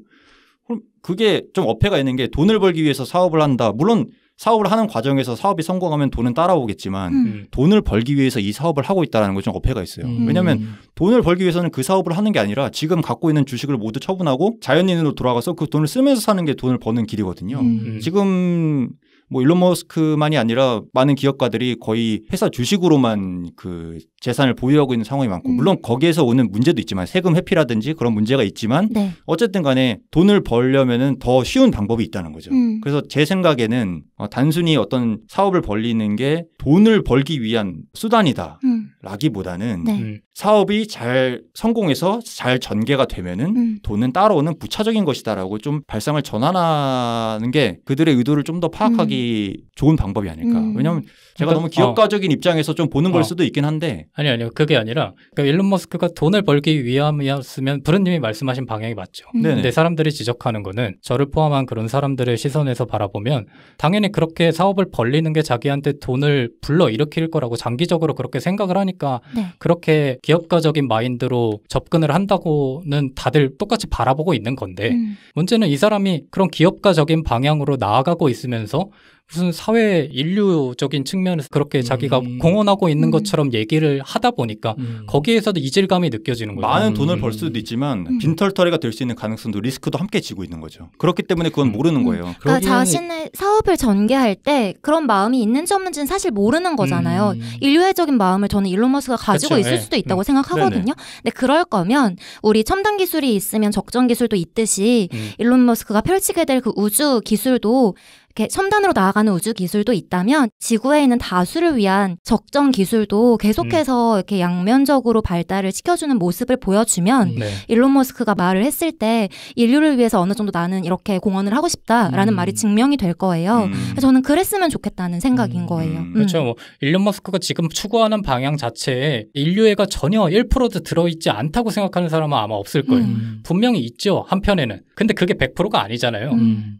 그럼 그게 좀 어폐가 있는 게 돈을 벌기 위해서 사업을 한다. 물론 사업을 하는 과정에서 사업이 성공하면 돈은 따라오겠지만 돈을 벌기 위해서 이 사업을 하고 있다는 건 좀 어폐가 있어요. 왜냐하면 돈을 벌기 위해서는 그 사업을 하는 게 아니라 지금 갖고 있는 주식을 모두 처분하고 자연인으로 돌아가서 그 돈을 쓰면서 사는 게 돈을 버는 길이거든요. 지금 뭐 일론 머스크만이 아니라 많은 기업가들이 거의 회사 주식으로만 그 재산을 보유하고 있는 상황이 많고, 물론 거기에서 오는 문제도 있지만 세금 회피라든지 그런 문제가 있지만 어쨌든 간에 돈을 벌려면은 더 쉬운 방법이 있다는 거죠. 그래서 제 생각에는 단순히 어떤 사업을 벌리는 게 돈을 벌기 위한 수단이다 라기보다는 사업이 잘 성공해서 잘 전개가 되면은 돈은 따라오는 부차적인 것이다라고 좀 발상을 전환하는 게 그들의 의도를 좀 더 파악하기 좋은 방법이 아닐까. 왜냐하면 제가 너무 기업가적인 입장에서 좀 보는 걸 수도 있긴 한데. 아니요. 그게 아니라 그러니까 일론 머스크가 돈을 벌기 위함이었으면 브루님이 말씀하신 방향이 맞죠. 근데 사람들이 지적하는 거는, 저를 포함한 그런 사람들의 시선에서 바라보면 당연히 그렇게 사업을 벌리는 게 자기한테 돈을 불러일으킬 거라고 장기적으로 그렇게 생각을 하니까 그렇게 기업가적인 마인드로 접근을 한다고는 다들 똑같이 바라보고 있는 건데, 문제는 이 사람이 그런 기업가적인 방향으로 나아가고 있으면서 무슨 사회 인류적인 측면에서 그렇게 자기가 공헌하고 있는 것처럼 얘기를 하다 보니까 거기에서도 이질감이 느껴지는 거죠. 많은 돈을 벌 수도 있지만 빈털터리가 될 수 있는 가능성도 리스크도 함께 지고 있는 거죠. 그렇기 때문에 그건 모르는 거예요. 그러니까 자신의 사업을 전개할 때 그런 마음이 있는지 없는지는 사실 모르는 거잖아요. 인류애적인 마음을 저는 일론 머스크가 가지고 있을 수도 있다고 생각하거든요. 근데 그럴 거면 우리 첨단 기술이 있으면 적정 기술도 있듯이 일론 머스크가 펼치게 될 그 우주 기술도 이렇게 첨단으로 나아가는 우주 기술도 있다면 지구에 있는 다수를 위한 적정 기술도 계속해서 이렇게 양면적으로 발달을 시켜주는 모습을 보여주면 일론 머스크가 말을 했을 때 인류를 위해서 어느 정도 나는 이렇게 공헌을 하고 싶다라는 말이 증명이 될 거예요. 저는 그랬으면 좋겠다는 생각인 거예요. 그렇죠. 뭐 일론 머스크가 지금 추구하는 방향 자체에 인류애가 전혀 1%도 들어있지 않다고 생각하는 사람은 아마 없을 거예요. 분명히 있죠, 한편에는. 근데 그게 100%가 아니잖아요.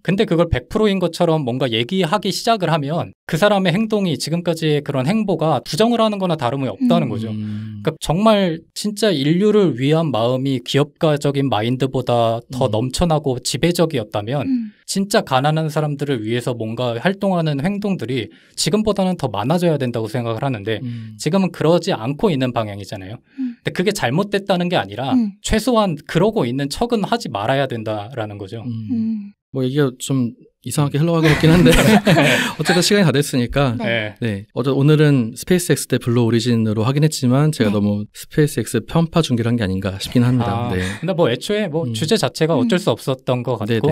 근데 그걸 100%인 것처럼 뭔가 얘기하기 시작을 하면 그 사람의 행동이 지금까지의 그런 행보가 부정을 하는 거나 다름이 없다는 거죠. 그러니까 정말 진짜 인류를 위한 마음이 기업가적인 마인드보다 더 넘쳐나고 지배적이었다면 진짜 가난한 사람들을 위해서 뭔가 활동하는 행동들이 지금보다는 더 많아져야 된다고 생각을 하는데 지금은 그러지 않고 있는 방향이잖아요. 근데 그게 잘못됐다는 게 아니라 최소한 그러고 있는 척은 하지 말아야 된다라는 거죠. 뭐 얘기가 좀 이상하게 흘러가긴 했긴 한데 어쨌든 시간이 다 됐으니까 오늘은 스페이스X 대 블루 오리진으로 하긴 했지만 제가 너무 스페이스X 편파 중계를 한 게 아닌가 싶긴 합니다. 근데 뭐 애초에 뭐 주제 자체가 어쩔 수 없었던 것 같고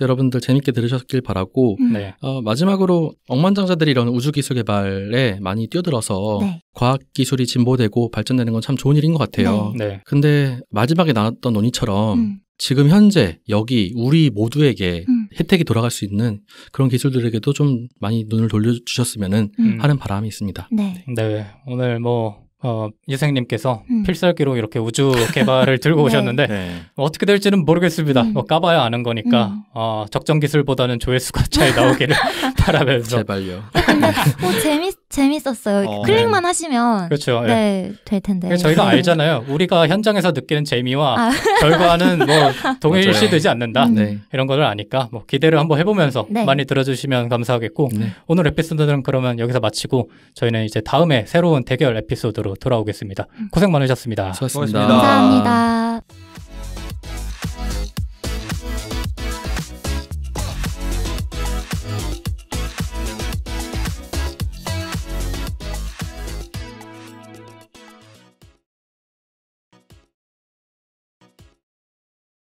여러분들 재밌게 들으셨길 바라고 마지막으로 억만장자들이 이런 우주기술 개발에 많이 뛰어들어서 과학기술이 진보되고 발전되는 건 참 좋은 일인 것 같아요. 근데 마지막에 나왔던 논의처럼 지금 현재 여기 우리 모두에게 혜택이 돌아갈 수 있는 그런 기술들에게도 좀 많이 눈을 돌려주셨으면 하는 바람이 있습니다. 네. 오늘 이생님께서 필살기로 이렇게 우주 개발을 들고 오셨는데 어떻게 될지는 모르겠습니다. 까봐야 아는 거니까 적정 기술보다는 조회수가 잘 나오기를 바라면서. 제발요. 근데 재밌었어요. 클릭만 하시면 그렇죠. 될 텐데. 저희가 알잖아요. 우리가 현장에서 느끼는 재미와 결과는 동일시되지 않는다. 이런 걸 아니까 기대를 한번 해보면서 많이 들어주시면 감사하겠고 오늘 에피소드는 그러면 여기서 마치고 저희는 이제 다음에 새로운 대결 에피소드로 돌아오겠습니다. 고생 많으셨습니다. 수고하셨습니다. 감사합니다.